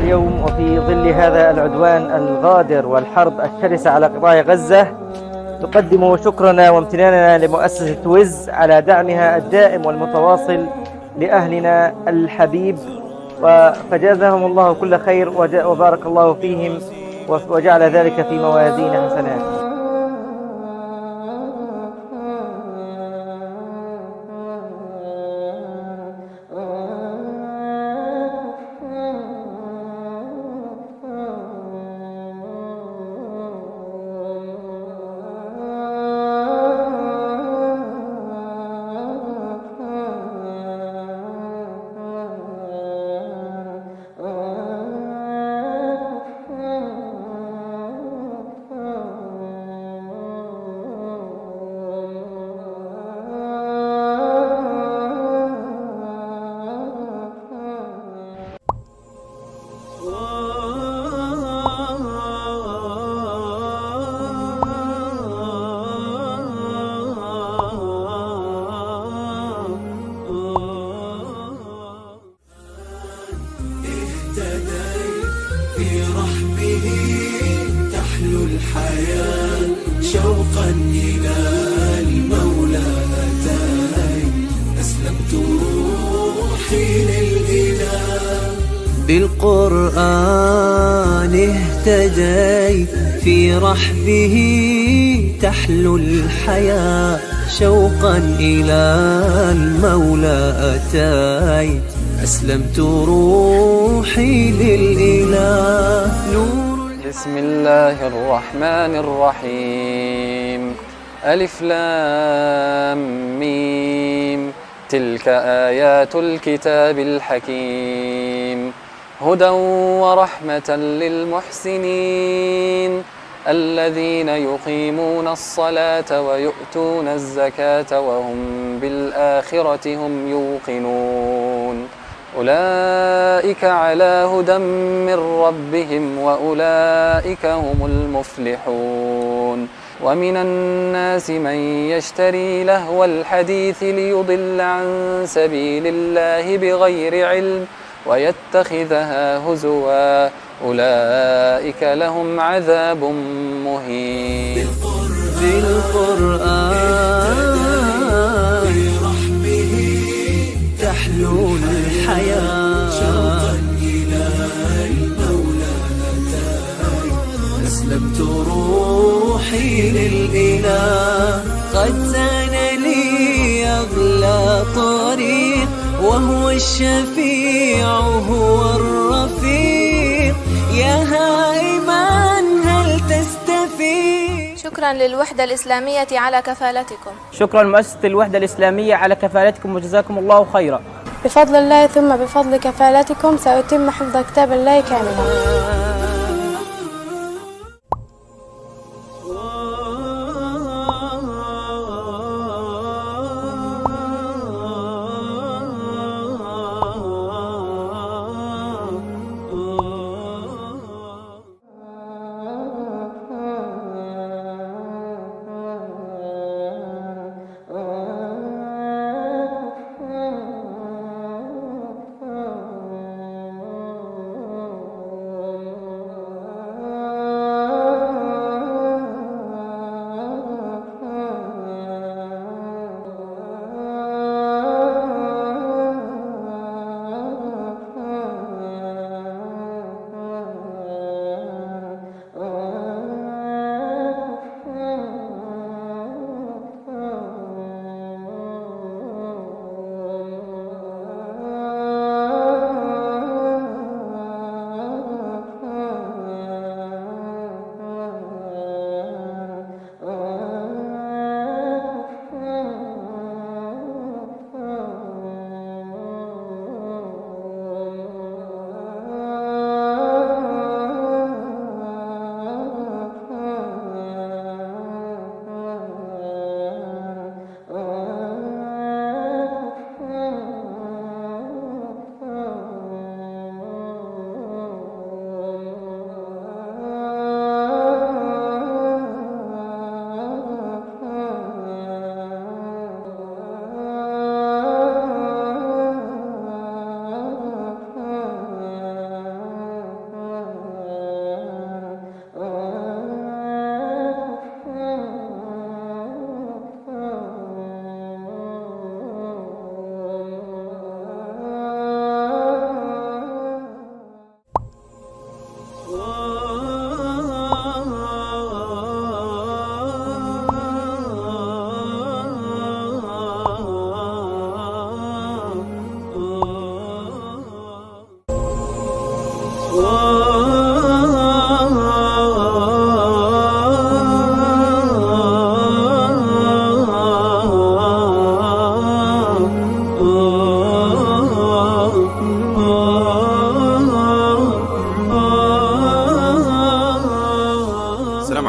اليوم وفي ظل هذا العدوان الغادر والحرب الشرسة على قطاع غزة، نقدم شكرنا وامتناننا لمؤسسة ويز على دعمها الدائم والمتواصل لأهلنا الحبيب، فجازاهم الله كل خير وبارك الله فيهم وجعل ذلك في موازين حسنات. في رحبه تحلو الحياة شوقا إلى المولى أتاي أسلمت روحي للإله بالقرآن اهتديت في رحبه تحلو الحياة شوقا إلى المولى أتيت أسلمت روحي للإله نور. بسم الله الرحمن الرحيم. ألف لام ميم. تلك آيات الكتاب الحكيم هدى ورحمة للمحسنين الذين يقيمون الصلاة ويؤتون الزكاة وهم بالآخرة هم يوقنون أولئك على هدى من ربهم وأولئك هم المفلحون. ومن الناس من يشتري لهو الحديث ليضل عن سبيل الله بغير علم ويتخذها هزوا أولئك لهم عذاب مهين. بالقرآن برحمه تحلو الحياة شوقا إلى المولى أتاي أسلمت روحي للإله قد زان لي أغلى طريق وهو الشفيع هو الرفيق يا هائما هل تستفيد. شكرا للوحدة الإسلامية على كفالتكم. شكرا لمؤسسة الوحدة الإسلامية على كفالتكم وجزاكم الله خيرا. بفضل الله ثم بفضل كفالتكم سأتم حفظ كتاب الله كاملا.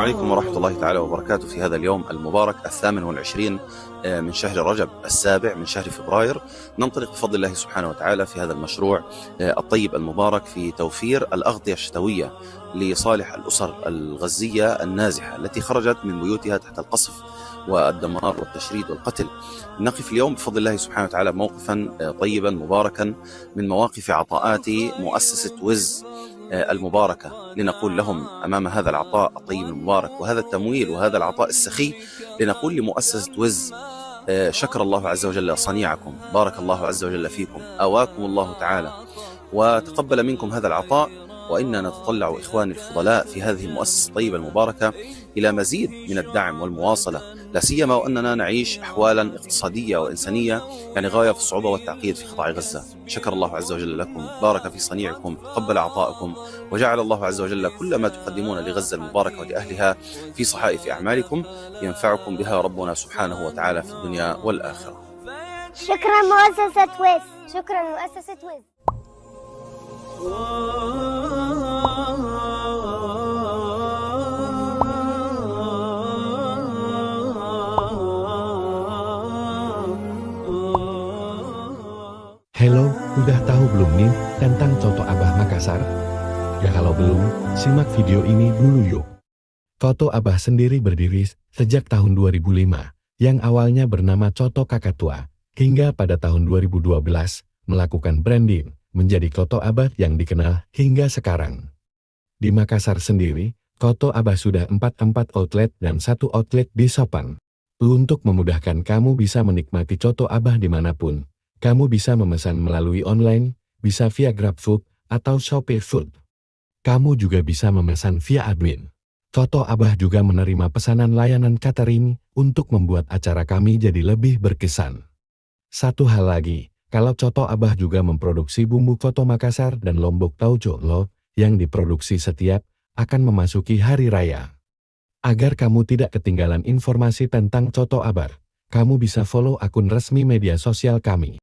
عليكم ورحمة الله تعالى وبركاته في هذا اليوم المبارك 28 من شهر رجب 7 من شهر فبراير. ننطلق بفضل الله سبحانه وتعالى في هذا المشروع الطيب المبارك في توفير الأغطية الشتوية لصالح الأسر الغزية النازحة التي خرجت من بيوتها تحت القصف والدمار والتشريد والقتل. نقف اليوم بفضل الله سبحانه وتعالى موقفا طيبا مباركا من مواقف عطاءات مؤسسة وز المباركة، لنقول لهم أمام هذا العطاء الطيب المبارك وهذا التمويل وهذا العطاء السخي، لنقول لمؤسسة وز شكر الله عز وجل صنيعكم، بارك الله عز وجل فيكم، أواكم الله تعالى وتقبل منكم هذا العطاء. وإننا نتطلع إخواني الفضلاء في هذه المؤسسة الطيبة المباركة إلى مزيد من الدعم والمواصلة، لا سيما وأننا نعيش أحوالا اقتصادية وإنسانية يعني غاية في الصعوبة والتعقيد في قطاع غزة. شكر الله عز وجل لكم، بارك في صنيعكم، تقبل عطاءكم، وجعل الله عز وجل كل ما تقدمون لغزة المباركة ولأهلها في صحائف أعمالكم ينفعكم بها ربنا سبحانه وتعالى في الدنيا والآخرة. شكرا مؤسسة وز، شكرا مؤسسة وز. Hello, udah tahu belum nih tentang Coto Abah Makassar? Ya kalau belum, simak video ini dulu yuk. Coto Abah sendiri berdiri sejak tahun 2005, yang awalnya bernama Coto Kakatua, hingga pada tahun 2012 melakukan branding menjadi Coto Abah yang dikenal hingga sekarang. Di Makassar sendiri, Coto Abah sudah 4 outlet dan 1 outlet di Sopang. Untuk memudahkan kamu bisa menikmati Coto Abah dimanapun, kamu bisa memesan melalui online, bisa via GrabFood atau Shopee Food. Kamu juga bisa memesan via admin. Coto Abah juga menerima pesanan layanan catering untuk membuat acara kami jadi lebih berkesan. Satu hal lagi, kalau Coto Abah juga memproduksi bumbu Coto Makassar dan Lombok Tauco Lo yang diproduksi setiap akan memasuki hari raya. Agar kamu tidak ketinggalan informasi tentang Coto Abah, kamu bisa follow akun resmi media sosial kami.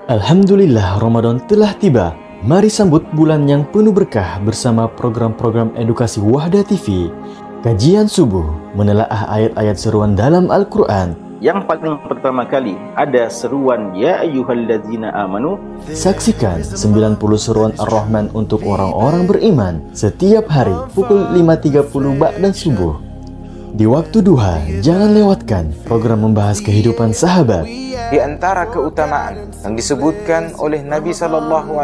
Alhamdulillah, Ramadan telah tiba. Mari sambut bulan yang penuh berkah bersama program-program edukasi Wahda TV. Kajian subuh, menelaah ayat-ayat seruan dalam Al-Quran. Yang paling pertama kali ada seruan Ya ayyuhalladzina amanu. Saksikan 90 seruan Ar-Rahman untuk orang-orang beriman setiap hari pukul 5.30 ba'da subuh. Di waktu duha, jangan lewatkan program membahas kehidupan sahabat. Di antara keutamaan yang disebutkan oleh Nabi SAW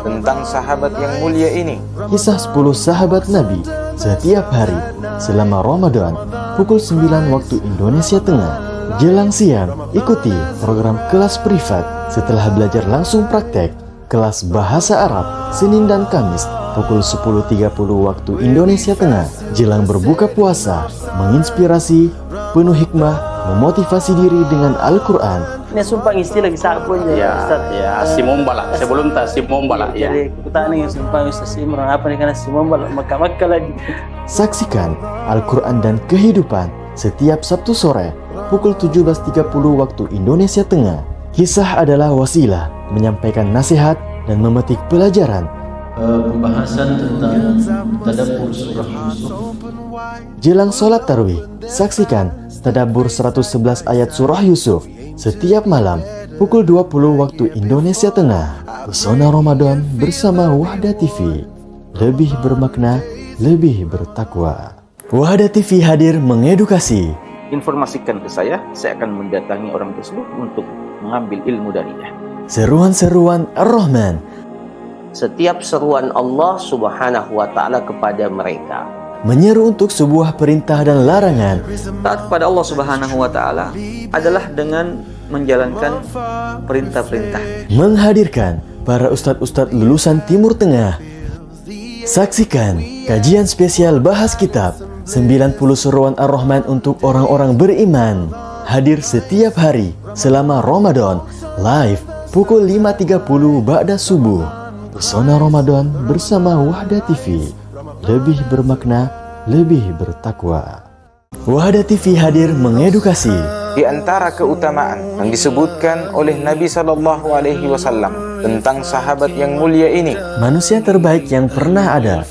tentang sahabat yang mulia ini, kisah 10 sahabat Nabi setiap hari selama Ramadan pukul 9 waktu Indonesia Tengah. Jelang siang, ikuti program kelas privat setelah belajar langsung praktek kelas bahasa Arab Senin dan Kamis pukul 10.30 waktu Indonesia Tengah. Jelang berbuka puasa, menginspirasi, penuh hikmah, memotivasi diri dengan Al-Quran. Ini sumpah ngisi lagi sapunya ya, Ustaz. Ya, si Mombala. Sebelum tak si Mombala. Jadi kita nih sumpah Ustaz Imran apa nih karena si Mombala Maka lagi. Saksikan Al-Quran dan kehidupan setiap Sabtu sore pukul 17.30 waktu Indonesia Tengah. Kisah adalah wasilah menyampaikan nasihat dan memetik pelajaran. Pembahasan tentang tadabbur surah Yusuf. Jelang sholat tarawih, saksikan tadabbur 111 ayat surah Yusuf setiap malam pukul 20 waktu Indonesia Tengah. Pesona Ramadan bersama Wahda TV, lebih bermakna, lebih bertakwa. Wahda TV hadir mengedukasi. Informasikan ke saya akan mendatangi orang tersebut untuk mengambil ilmu darinya. Seruan-seruan Ar-Rahman. Setiap seruan Allah Subhanahu wa Ta'ala kepada mereka, menyeru untuk sebuah perintah dan larangan. Taat kepada Allah Subhanahu wa Ta'ala adalah dengan menjalankan perintah-perintah. Menghadirkan para ustadz-ustadz lulusan Timur Tengah. Saksikan kajian spesial bahas kitab 90 seruan Ar-Rahman untuk orang-orang beriman. Hadir setiap hari selama Ramadan, live pukul 5.30 ba'da subuh. Pesona Ramadan bersama Wahda TV. Lebih bermakna, lebih bertakwa. Wahda TV hadir mengedukasi. Di antara keutamaan yang disebutkan oleh Nabi SAW tentang sahabat yang mulia ini, manusia terbaik yang pernah ada.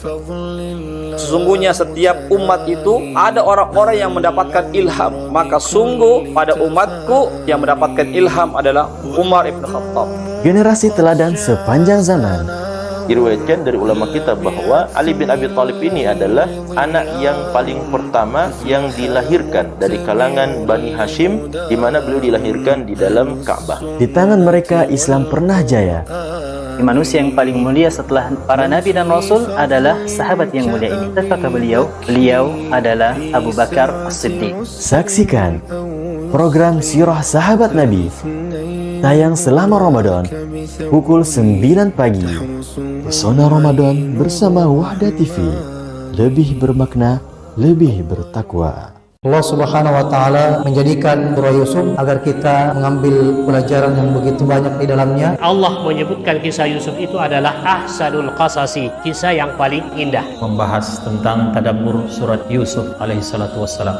Sesungguhnya setiap umat itu ada orang-orang yang mendapatkan ilham. Maka sungguh pada umatku yang mendapatkan ilham adalah Umar ibn Khattab. Generasi teladan sepanjang zaman. Diriwayatkan dari ulama kita bahwa Ali bin Abi Thalib ini adalah anak yang paling pertama yang dilahirkan dari kalangan Bani Hashim, di mana beliau dilahirkan di dalam Ka'bah. Di tangan mereka Islam pernah jaya. Manusia yang paling mulia setelah para nabi dan rasul adalah sahabat yang mulia ini. Siapakah beliau? Beliau adalah Abu Bakar As-Siddiq. Saksikan program Sirah Sahabat Nabi tayang selama Ramadan pukul 9 pagi. Pesona Ramadan bersama Wahda TV. Lebih bermakna, lebih bertakwa. Allah Subhanahu wa taala menjadikan surah Yusuf agar kita mengambil pelajaran yang begitu banyak di dalamnya. Allah menyebutkan kisah Yusuf itu adalah ahsanul qasasi, kisah yang paling indah. Membahas tentang tadabbur surat Yusuf alaihi salatu wassalam.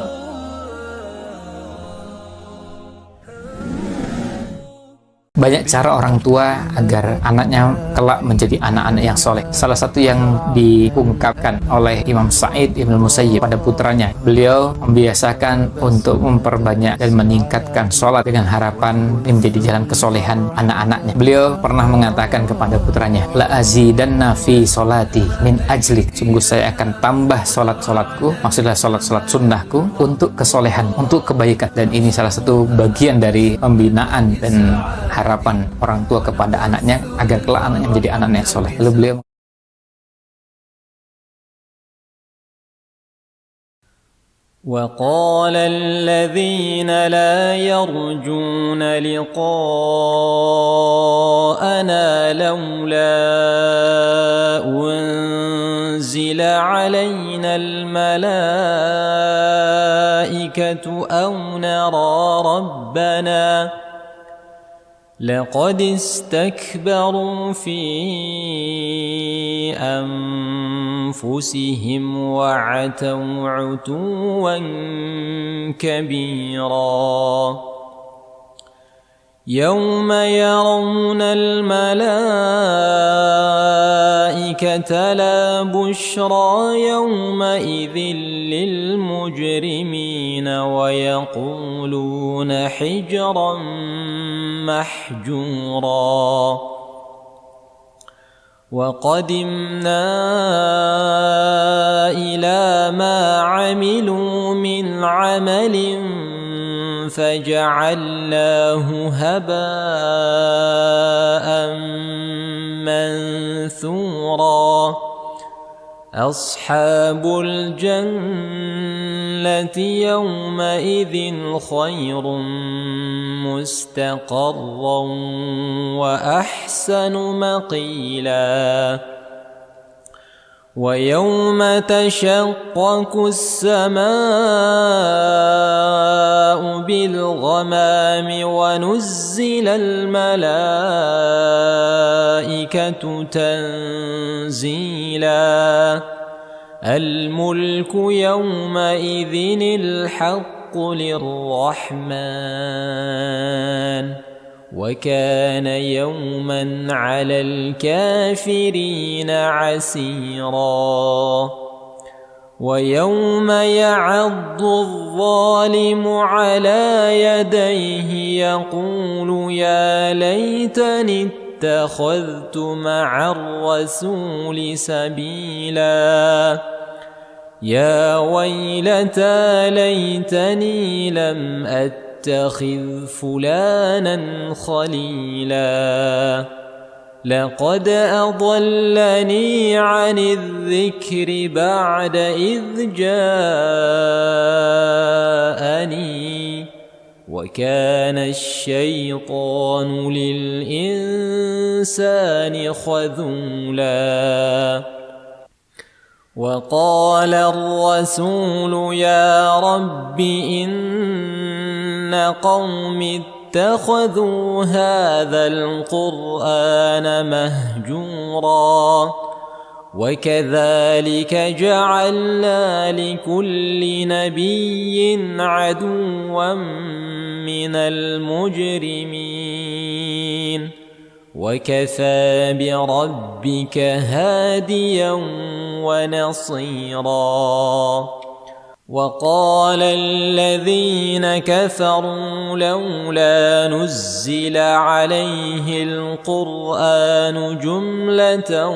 Banyak cara orang tua agar anaknya kelak menjadi anak-anak yang soleh. Salah satu yang diungkapkan oleh Imam Sa'id Ibn Musayyib pada putranya, beliau membiasakan untuk memperbanyak dan meningkatkan sholat dengan harapan menjadi jalan kesolehan anak-anaknya. Beliau pernah mengatakan kepada putranya, la azidanna fi sholati min ajlik, sungguh saya akan tambah sholat-sholatku, maksudnya sholat-sholat sunnahku, untuk kesolehan, untuk kebaikan. Dan ini salah satu bagian dari pembinaan dan harapan orang tua kepada anaknya agar kelak anaknya menjadi anak yang soleh. Lalu beliau وقال الذين لا يرجون لقاءنا لولا أنزل علينا الملائكة أو نرى ربنا لقد استكبروا في أنفسهم وعتوا عتوا كبيرا يوم يرون الملائكة لا بشرى يومئذ للمجرمين ويقولون حجرا محجورا وقدمنا إلى ما عملوا من عمل فجعلناه هباء منثورا أصحاب الجنة يومئذ خير مستقرا وأحسن مقيلا ويوم تشقق السماء بالغمام ونزل الملائكة تنزيلا الملك يومئذ الحق للرحمن وكان يوما على الكافرين عسيرا ويوم يعض الظالم على يديه يقول يا ليتني اتخذت مع الرسول سبيلا يا ويلتى ليتني لم أتخذ فلانا خليلا لقد أضلني عن الذكر بعد إذ جاءني وكان الشيطان للإنسان خذولا وقال الرسول يا رب إن قوم اتخذوا هذا القرآن مهجورا وكذلك جعلنا لكل نبي عدوا من المجرمين وكفى بربك هاديا ونصيرا وقال الذين كفروا لولا نزل عليه القرآن جملة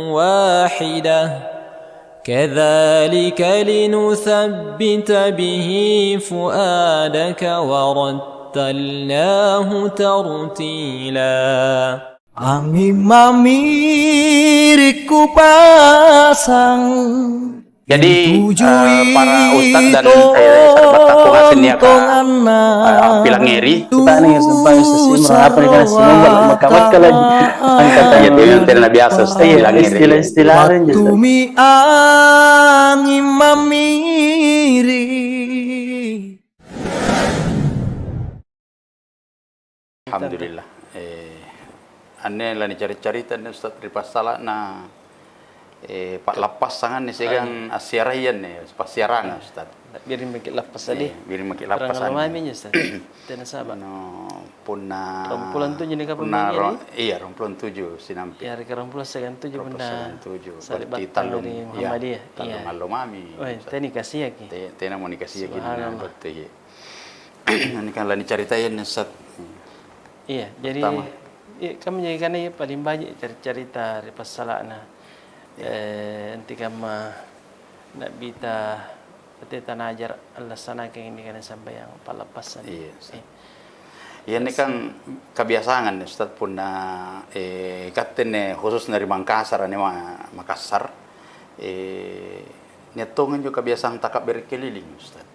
واحدة كذلك لنثبت به فؤادك ورتلناه ترتيلا Mami-mamiku pasang. Jadi para ustadz dan sahabat tapungan seniakan bilang ngeri kita nih sampai sesimra apa nih kan semua makamat kalau angkatan yang tidak biasa bilang ngeri istilah tumi angin mamiri. Alhamdulillah aneh lah nih cari-cari tadi ustadz ripasala na pak lapas sangan nih segang asiarayan nih pas siaran ustad biar makin lapas tadi biar makin lapas orang lama ustad dan sahabat punna rompulan 7 nih kapan iya rompulan 7 sinampi ya hari rompulan segan 7 punna 7 berarti talung Muhammadiyah talung alomami oh tadi kasih lagi tena mau dikasih lagi betul ini kan lah diceritain ustad iya jadi kami jadikan ini paling banyak cerita di pasalana nanti kama nak bita pati tanajar Allah sana keng ini kan sampai yang palapasan. Iya. Iya ini kan kebiasaan Ustaz punna katen khusus dari Makassar ini Makassar nyetungan juga kebiasaan takap berkeliling Ustaz.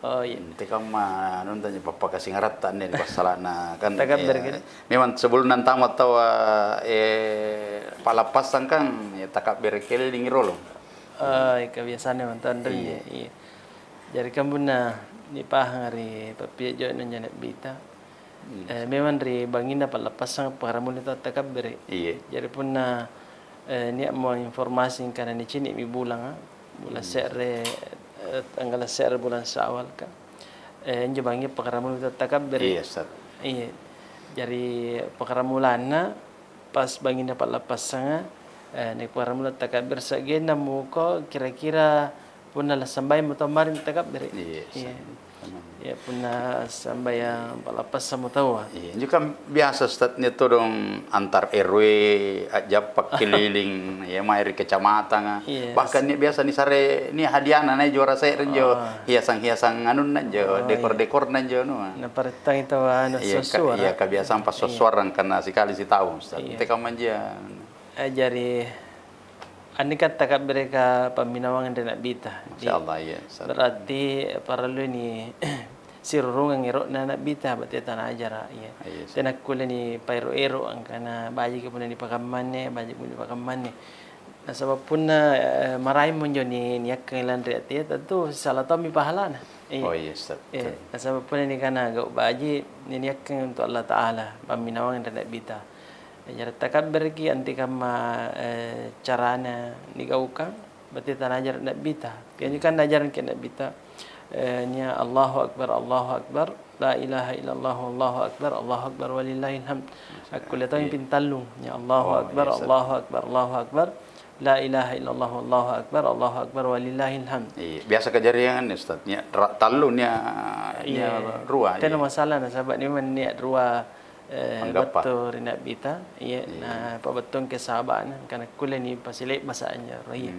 Oh iya. Nanti kama nontonnya papa kasih ngaratan nih pas salana kan. Takap berkeliling. Memang sebelum nantamat tahu palapasan kan ya takap berkeliling rolong. Kebiasaannya mantan iya. Jadi kampuna ni pahangari papi jo nanya nak bita. Memang dari bangina palapasan paharamun itu takap beri. Iya. Jadi punna ni mau informasi karena ni cini mi bulan sere tanggal sere bulan Syawal kan. Njo bangi paharamun itu takap beri. Iya, Ustaz. Iya. Jadi paharamulanna pas bangin dapat lapasanga ni paramula takabir sagena muko kira-kira punna la sambai mutamarin takabir iya ya punna sambai yang palapas sama tawa iya juga biasa Ustaz itu dong antar RW japak keliling ya mairi kecamatan bahkan ni biasa ni sare ni hadiana na juara saya renjo hiasan-hiasan anun nanjo dekor-dekor nanjo no na paretang itu anu sesuara iya kebiasaan pas sesuara karena sekali si tahu Ustaz teka manja ajari ani kan takap mereka paminawangan dan bita insyaallah ya berarti para lu ni sirurungan ngero na bita berarti tanah ajara ya dan aku ni pairo-ero angkana baji ke punya di pakamanne baji punya pakamanne nah sebab pun marai monjo ni niak kelan reati tentu salah tahu mi pahala nah oh iya Ustaz nah sebab pun ni kana gau baji ni niak untuk Allah taala paminawangan dan bita jadi takabber ki anti kama carana nigaukan berarti tanajar nak bita kini kan ajaran ke nak bita nya Allahu akbar la ilaha illallah Allahu akbar walillahil hamd aku lihat yang pintalung nya Allahu akbar la ilaha illallah Allahu akbar walillahil hamd biasa kejarian Ustaz nya talun nya ruah tidak masalah nah sahabat ni man niat ruah betul nak bita ya nah apa betul ke sahabat karena kuliah ni pasilek bahasanya rahim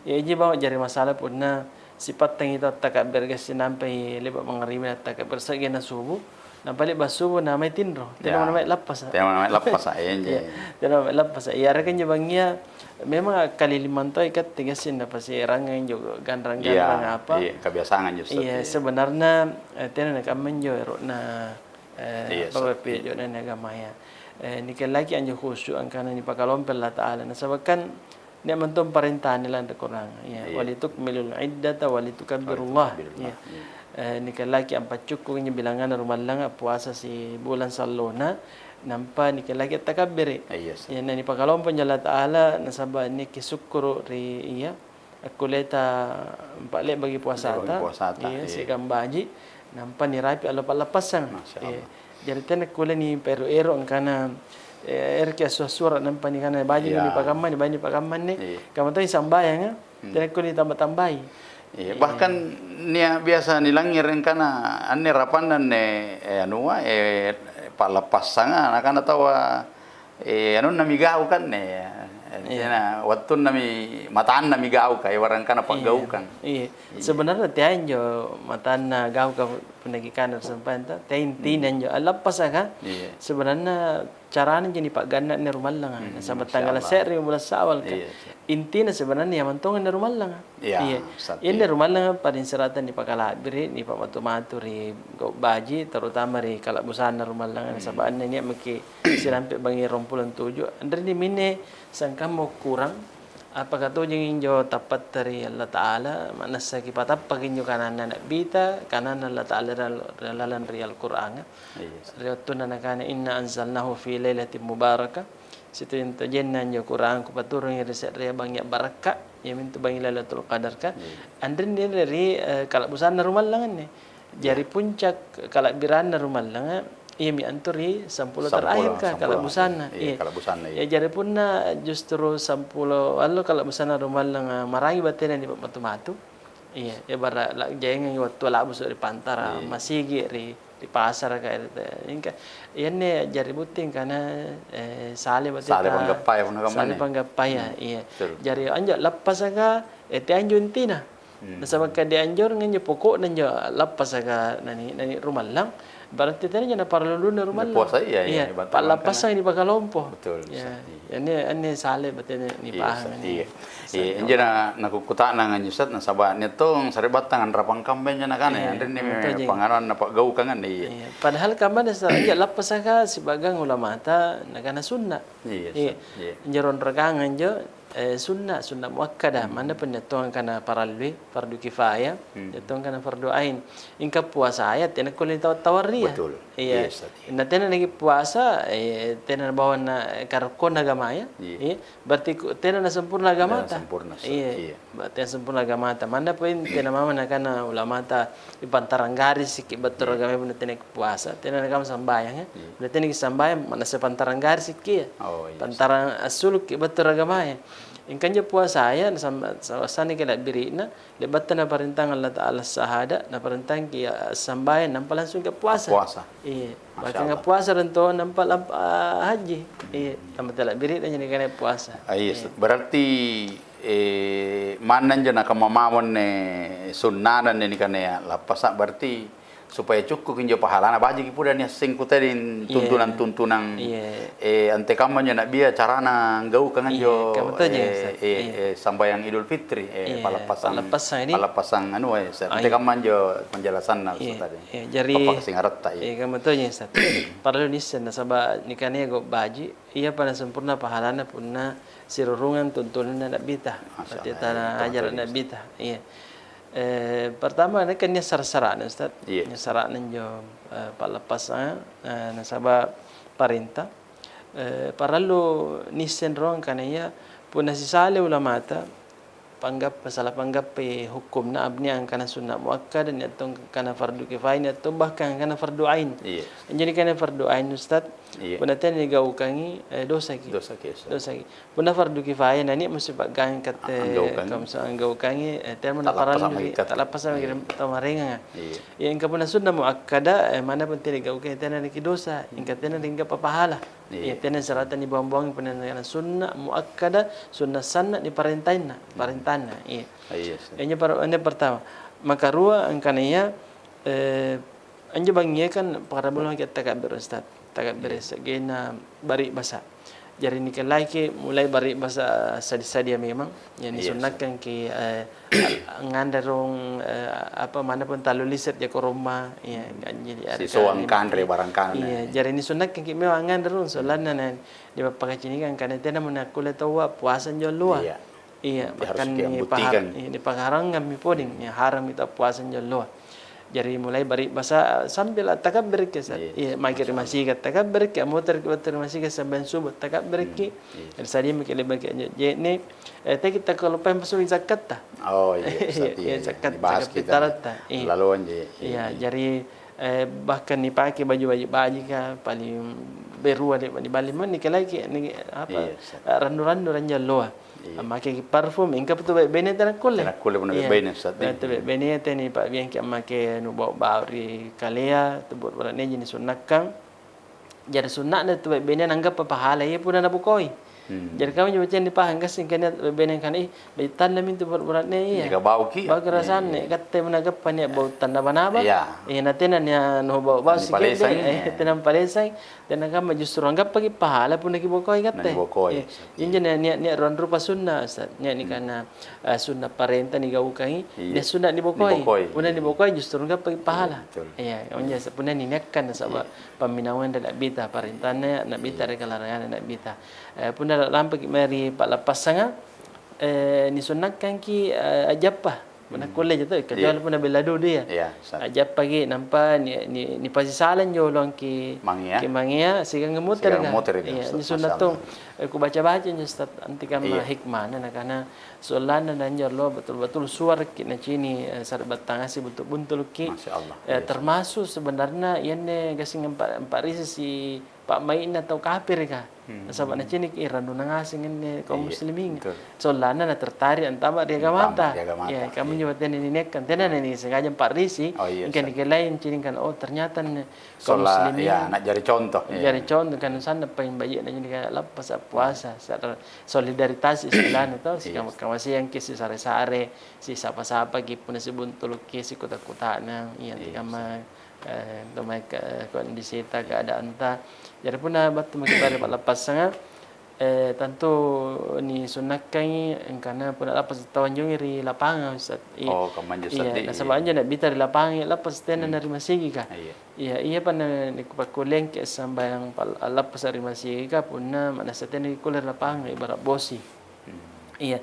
ya je bawa jari masalah punna sifat tang itu takak bergas sampai lebat mengerima takak bersegena subuh nampak lebat subuh namai tinro tidak namai lapas aja tidak namai lapas ya rekan jebangnya memang kali limantoi kat tigasin dapat si rangan juga gandrang-gandrang apa kebiasaan just iya sebenarnya tidak nak menjo na bawa pijak dan agama ya. Ni kan lagi anjo khusyuk angkana ni pakalompel Allah Taala. Nasabkan ni mentum perintah ni lan Al-Quran. Ya, walitukmilul iddata walitukabbirullah. Ya. nikah laki ampat cukungnya bilangan rumalanga puasa si bulan salona nampa nikah laki takabbiri ya nani pakalompo Allah taala nasaba niki syukur ri iya aku leta empat lek bagi puasa ta iya si gambaji nampa ni rapi Allah palapasan jadi tan kula ni pero ero angkana erke suara nampa ni kana baji ni pagaman ni kamatay sambayang tan kula ni tambah-tambahi. Iya, bahkan nia biasa nilangir karena ane rapanan anua palapasanga nakana tawa anu namigau kan na waktu nami mataan namigau kay warang kana paggaukan. Iya. Sebenarnya tiyan jo mataan na gau ka penagikan sampai ta tiyan tinan jo alapas ka. Sebenarnya caranya jadi pak ganda ni rumah lang sama tanggal seri bulan sawal ka. Intinya sebenarnya mantongan di rumah lang. Iya. Ini rumah lang paling seratan di pakalabiri ni pak matu-matu ri go baji terutama ri kalak busana rumah lang sabaan ni maki sirampe bangi 27. Andre ni mine sangka mau kurang apakah tu jengin jo tapat dari Allah Taala mana saki patapakin jo kanan anak bita kanan Allah Taala dalam real Quran riwatun nakana inna anzalnahu fi lailatin mubarakah situ yang terjenan jo Quran ku paturun yang reset ria banyak barakah yang mintu bangi lailatul qadar ka andren dia dari kalak busana rumah langan ni jari puncak kalak birana rumah langan iya mi anturi 10 terakhir ka kalau busana iya ya jadi punna justru 10 allo kalau busana rumah lang marangi batena di matu-matu iya ya bara jangan waktu la busuk di pantara masigi di pasar ka ingka iyanne jari buting kana sale batena sale panggapay iya jari anjo lapas ka te anjo intina nasabag ka di anjor nganyo pokok nanjo lapas ka nani rumah lang berarti tadi jangan para lulu di rumah puasa iya pak lapasang di pakalompo betul ya ini sale betul ni paham iya injana nakukuta na nganyusat na saba nitong saribat tangan rapang kampenya na kana andin ni pangaran na pagau kangan iya padahal kaman sa anja lapasang ka sibagang ulama ta nagana sunna iya injaron ragangan jo sunnah muakkadah mana pun jatuh kana paralwi fardu kifayah jatuh kana fardu ain ingka puasa ayat tena kulin tawarri betul iya na tena lagi puasa tena bawa na karkon agama ya iya berarti tena na sempurna agama ta iya berarti sempurna agama ta mana pun tena mama na kana ulama ta di pantarang garis sikit betul agama pun tena puasa tena na kam sambayang ya berarti ni sambayang mana sepantarang garis sikit pantarang asul betul agama ya ingkan je puasa ya sawasani kala birina lebatan na perintang Allah Taala sahada na perintang ki sambayan nampa langsung ke puasa iya bahkan ke puasa rento nampa haji iya tambah tala birina jadi kana puasa iya berarti manan je nak mamamon ne sunnanan ni kana lapasa berarti supaya cukup kinjo pahalana baji ki pudan ya sing kutadin tuntunan ante kampanye nak biar carana gau kangan jo sambayang Idul Fitri palapasang anu ante kampanye jo penjelasan na tadi jadi sing arata kamatanya Ustaz paralo nisan nasaba nikane go baji ia pada sempurna pahalana punna sirurungan tuntunan nak bita berarti tanah ajaran nak bita iya pertama ni kan nyasar-saran Ustaz nyasaran jo palapas nasaba parintah paralu nisen rong kanaya puna sisale ulama ta panggap masalah panggap hukum na abni ang kana sunnah muakkad dan atong kana fardu kifayah atau bahkan kana fardu ain jadi kana fardu ain Ustaz puna tan ni gau kangi dosa ki puna fardu kifayah nani mesti bagang kate kam sa gau kangi termo na paral tak lapas lagi tamarenga yang ka puna sunnah muakkada mana pun tini gau kangi tan ni dosa ingka tan ringga papahala ya tan syaratan ni buang-buang puna sunnah muakkada sunnah sanna di parentain iya ini pertama maka rua angkananya anja bangia kan para bulan kita takabir Ustaz takabir segena bari basa jadi ni kan lagi mulai bari basa sadia memang yang disunatkan ki ngandarong apa mana pun talu liset ya ke rumah ya jadi sisuang kandre barang kan iya jadi ni sunatkan ki memang ngandarong solana di pakai cinikan kan tena menakula tawa puasa jo luar iya bahkan ni paham ini pengharangan mi poding ya haram kita puasa jo luar Jadi mulai bari bahasa sambil takabbir ke iya makir masih ke takabbir ke motor masih ke sambil subuh takabbir ke jadi mikir lebih ke ni kita kalau pengen pasal zakat ta iya zakat bahas kita laluan iya jadi bahkan ni pakai baju ka paling beru ada di Bali mana ni lagi ni apa randu-randu ranja loa make parfum ingka betul bene tan kulle pun bene sat betul bene tan ni pak bien ki make nu bau bauri kalea tebut berane jenis sunnakan jadi sunnah tu bene nanggap pahala ia pun na bukoi jadi kami juga cendih pahang kasih kena bene kan betan lamin tu berane iya bau ki bau kerasan kate menanggap pan bau tanda banaba nanti nanya nu bau sikit tenam palesai dan kami justru anggap pagi pahala pun lagi bokoi kate ini ni ruan rupa sunnah Ustaz ni karena sunnah parenta ni gaukai dia sunnah ni bokoi pun ni bokoi justru anggap pagi pahala iya onja pun ni nekkan sebab paminawan dan bita parentana nak bita rekalarangan nak bita pun dalam pergi mari pak lepas sangat ni sunatkan ki ajapah mana kolej tu kecuali pun belado dia ajap pagi nampak ni pasti salan jo long ki mangia sigang ngemuter ya ni sunat tu aku baca-baca je Ustaz anti kan hikmah karena soalan dan lo betul-betul suar ki na cini sarbat tangasi buntul ki termasuk sebenarnya ini gasing empat risi si Pak Main atau kafir kah? Sebab nak cini iran nunangasing ini kaum muslimin. Solana na tertarik antama dia gamata. Ya, kami juga tenen ini kan tenen ini sengaja empat risi. Ikan lain cini kan ternyata kaum muslimin. Ya, nak jadi contoh. Jadi contoh kan sana pengen bayi nak jadi kayak lepas puasa. Solidaritas Islam itu si kamu yang kisi sare-sare, si siapa-siapa pun si buntul kisi kota-kota nang yang kama domai kondisi ta keadaan ta jadi pun batu makibari pak lepas sangat tentu ni sunnakai karena pun lepas tawanjung ri lapangan Ustaz kamanja sadi sebab anja nak bitar lapangan lepas tenan dari masigi ka iya pan ni kupakuleng ke sambayang lepas dari masigi ka punna mana seten ni kuler lapangan ibarat bosi iya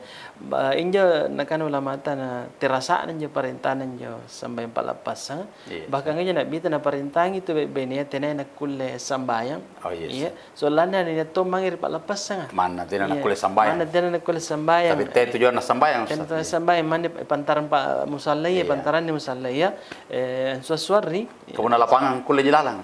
injo nakan ulama na terasaan je perintahan je sampai 48 bahkan aja nak bita na perintah itu benia tenai nak kulle sambayang iya soalnya ni to mangir 48 mana tenai nak kulle sambayang mana tenai nak kulle sambayang tapi te tujuan nak sambayang Ustaz sambayang mana pantaran pak musalla ya pantaran ni musalla ya suaswari kemana lapangan kulle jelalang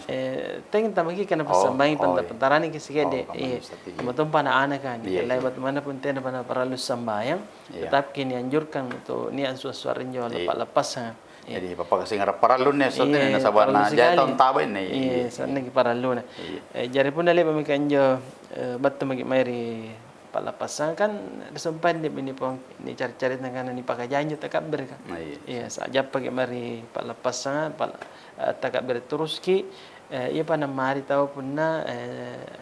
teng tamaki kana sambayang pantaran ni kisikede iya betul pana anak kan lai bat mana pun tenai pana perlu sambayang tetap kini anjurkan untuk niat suaswarin jual lepas jadi bapak kasih ngarap paralun ya soalnya na sabar na jatuh tahu ini iya sana ki paralun jadi pun dalih pemikiran jo batu magi mari pak lepas kan sempat dia ini pun ni cari-cari tentang ni pakai janji takab berkan iya saja pakai mari pak lepas sangat takab ber terus ki ia pada mari tahu punna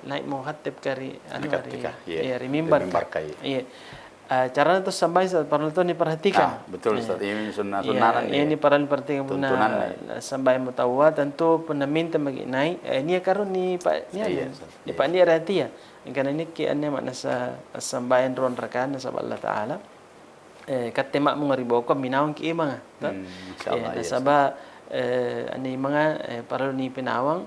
naik muhatib kari anu hari mimbar iya cara itu sampai perlu tu diperhatikan. Betul Ustaz, ini sunnah-sunnah ini perlu diperhatikan punna sampai mutawa tentu punna minta bagi naik ini karun ni pak ni pak ni arati ya karena ini ki anne makna sambayan ron rekan sabab Allah taala kat temak mengaribo ko minawang ki imang sabab ani mga perlu ni pinawang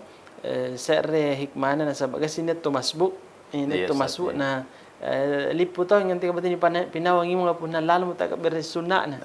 serre hikmana sabab kasi net to masbuk ini to masbuk na liputan yang tiga betul ni pinawang imong pun lalu tak bersunnah na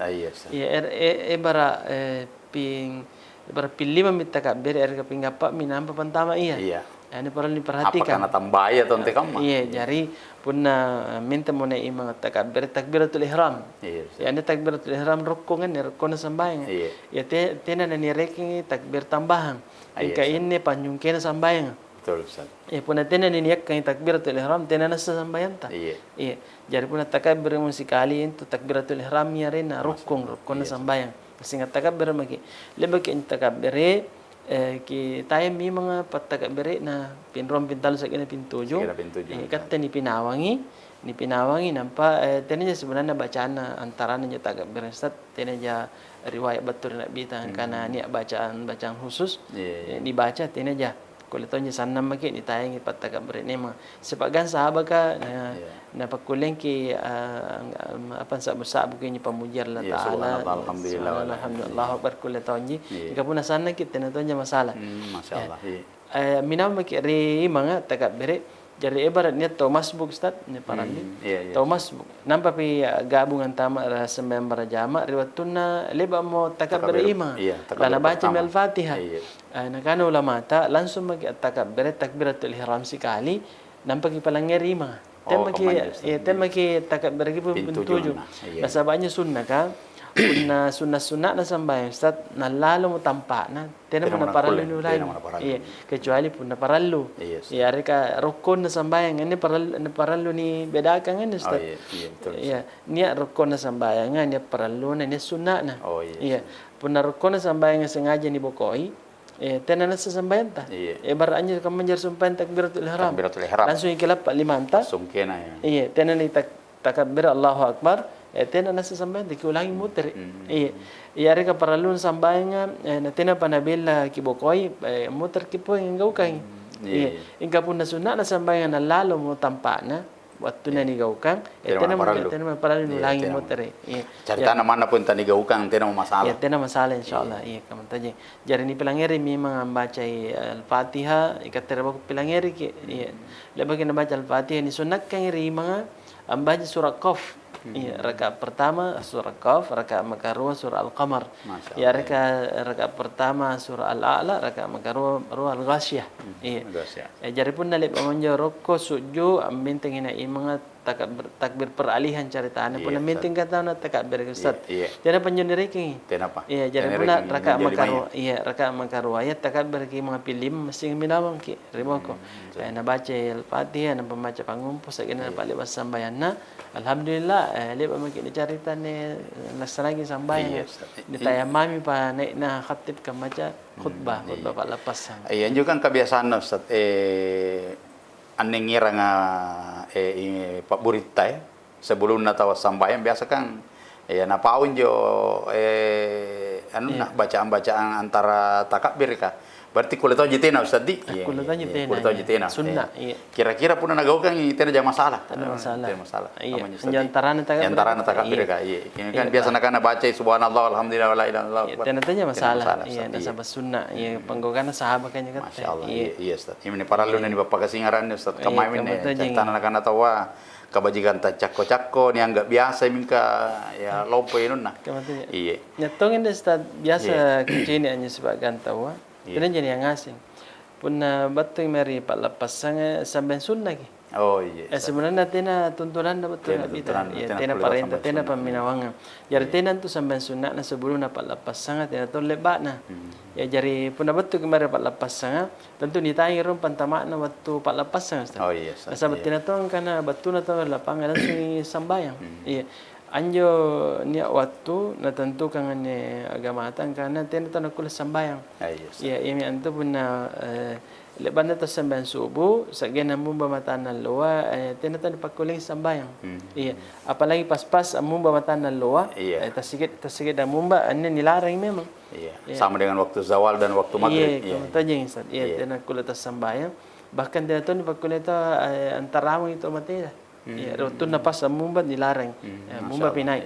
bara pilih meminta kabir erga pingapa minam pantama iya ini perlu diperhatikan apa kana tambaya tonte kam iya jari punna minta mona imang takbiratul ihram ya ini takbiratul ihram rukungan rukun sambayang ya tena ni reking takbir tambahan jika ini panjungkeun sambayang betul Ustaz punna tena ni niak kan takbiratul ihram tena nasa sambayang ta iya jadi punna takbir musikali itu takbiratul ihram ya rena rukun sambayang sehingga takbir magi lebih ke takbir ki tayam mi mga patakbir na pinrom pintal sa kina pintujo kata ni pinawangi nampak tena sebenarnya bacaan antara nya takbir Ustaz tena ja riwayat betul nak bitang karena ni bacaan khusus dibaca tena ja pakulitonya sana maki ni tayangi patakabir ni mah sebagian sahabat ka na pakulen ki apa sa bukannya pemuji Allah Taala alhamdulillah akbar kulitonya jika pun sana kita natonya masalah masyaallah minam maki ri manga takabir jadi ibaratnya Thomas Book Ustaz ni parani Thomas Book nampak pi gabungan tamat sembahyang berjamaah riwayatuna leba mo takabbir ima lana baca al-Fatihah nakana ulama ta langsung magi takabbir takbiratul ihram sekali nampak palangir ima temaki takabbir ki pun tujuh nasabanya sunnah ka punna sunnah na sambayang Ustaz na lalo mo tampak na tena mo na parallu lagi kecuali punna parallu ya reka rukun na sambayang ini parallu ni bedakan kan Ustaz niat rukun na sambayang ni parallu na ni sunnah na punna rukun na sambayang sengaja ni bokoi tena na sa sambayang ta barannya kamu menjar sumpahan takbiratul ihram langsung ikilap 5 ta sungkena tena ni takbir Allahu akbar tena nasa sambayan diulangi muter reka paralun sambayan na tena panabila kibokoy muter kipo ngau kang inga pun na sunna na sambayan na lalo mo tampak na waktu na nigaukan tena paralun ulangi muter cerita na mana pun tani gaukang tena masalah tena masalah insyaallah kamantaje jari ni pelangeri memang membaca al-Fatihah ikatera bak pelangeri ki lebagi na baca al-Fatihah ni sunat kang ri mga ambaca surah Qaf rakaat pertama surah Qaf, rakaat makarua surah Al-Qamar. Rakaat pertama surah Al-A'la, rakaat makarua Al-Ghasyiyah. Jadi pun nalip amanjo roko sujud ambinteng ina imanga takbir peralihan caritaan pun ambinteng kata na takbir Ustaz. Jadi panjunir ki. Kenapa? Jadi pun rakaat makarua, rakaat makarua takbir ki mga pilim mesti minawang ki rimoko. Na baca Al-Fatihah na pembaca pangumpu sagina palibas sambayana. Alhamdulillah lepas makin cerita ni lagi sampai ditanya mami pa naik na khatib ka maca khutbah pak lepas yan juga kan kebiasaan Ustaz anengira nga Pak Burita sebelum na tawas sambayan biasa kan napaun jo bacaan-bacaan antara takbir ka berarti kuliah jitena Ustaz di kuliah jitena sunnah kira-kira pun nagaukan itena jangan masalah masalah antara takbir ka kan biasa nakana baca subhanallah alhamdulillah wala ilaha illallah tena tanya masalah nasabah sunnah panggokan sahabat kan kata masyaallah Ustaz ini paralun ni bapak kasingaran Ustaz kamay min cerita nakana tawa kabajikan ta cakko-cakko ni anggap biasa minka lompo inun nah nyatongin Ustaz biasa kecini hanya sebagian tawa tena jadi yang asing punna batung mari pak lepas sampai sunnah ki sebenarnya tena tuntunan na betul tena parenta tena paminawangan jadi tena tu sampai sunnah na sebelum na pak lepas tena tu lebat na jadi punna betul kemari pak lepas tentu ditanya rum pantama na waktu pak lepas Ustaz sahabat tena tu kana betul na tu lapangan langsung sambayang anjo niat waktu na tentu kangan agama atan kana tena tu nakul sambayang ini antu punna leban na sambayang subuh sagena mumba matanan loa tena tu pakuling sambayang apalagi pas-pas mumba matanan loa tasikit dan mumba ane nilarang memang sama dengan waktu zawal dan waktu maghrib tajeng Ustaz tena kul ta sambayang bahkan tena tu pakuling tu antara mo itu matera waktu napas mumba dilarang mumba pinai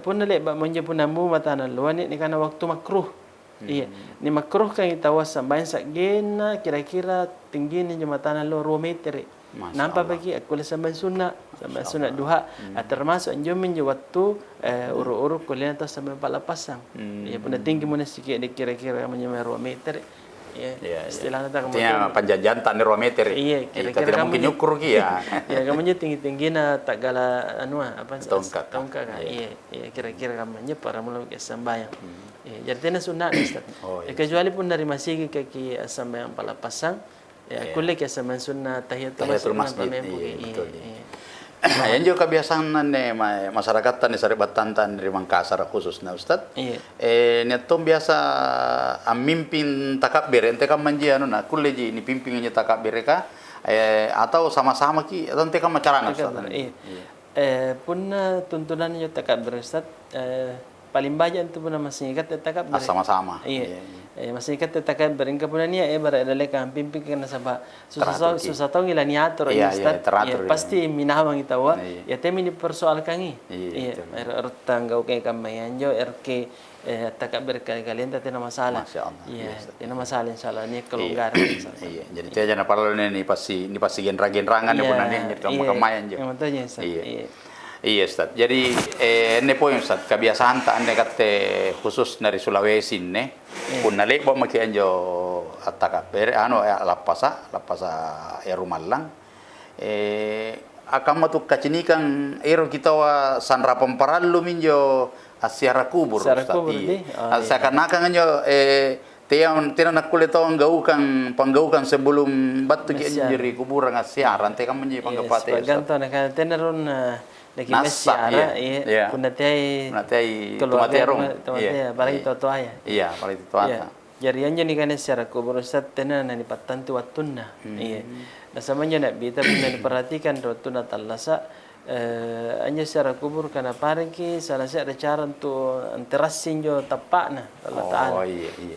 pun leba menje pun mumba tanah luar ni kana waktu makruh ni makruh kan itawas sambayan sagena kira-kira tinggi ni jumatan luar 2 meter nampak bagi aku sambayan sunat duha termasuk anjumin je waktu uru-uru kuliah tu sampai 4 pasang pun tinggi mun sikit kira-kira menye 2 meter istilahnya tak kemudian panjanjantan di 2 meter kira-kira mungkin nyukur ki kamu tinggi-tinggi na tak gala apa tongka kira-kira kamu para mula ke sambayang jadi tena sunat Ustaz kecuali pun dari masjid kaki sambayang pala pasang kulit ke sambayang sunnah tahiyatul masjid betul yang juga kebiasaan masyarakat tan saribatan tan dari Makassar khususnya Ustaz netom biasa mimpin takbir ente kan manji anu na kuleji ni pimpinnya takbir ka atau sama-sama ki atau ente kan macarana Ustaz punna tuntunannya takbir Ustaz paling banyak itu pun masih ikat tetap sama-sama. Iya. Masih ikat tetap beringkap pun ni bara dalekan pimpin kena sabah susah tahu ngila ni atur teratur. Pasti minawang kita wa ya temi dipersoalkan iya ertang gau ke kamayan jo RK takak berkali-kali tadi nama masalah. Iya, ini masalah insyaallah ni kelonggaran. Iya, jadi dia jangan perlu ni pasti genra-genrangan ni pun ni jadi kamayan jo. Iya Ustaz. Jadi ini poin Ustaz, kebiasaan tak anda kata khusus dari Sulawesi ni pun nalik bawa makian jo ataka lapasa Rumalang akan matu kacinikan kita wa sanra pemparallu minjo asiara kubur Ustaz. Seakan-akan jo tiang nak kulit tahu panggaukan sebelum batu jadi kuburan asiara nanti kan menjadi panggapate. Sebagian nak tenerun lagi mesiara punatai tumaterong balik toto aya balik toto aya jadi anja ni kan secara kubur Ustaz tenan ni patantu wattunna nah samanya nak bita pun diperhatikan wattunna tallasa anja secara kubur kana pariki salah ada cara untuk anterasin jo tapakna Allah taala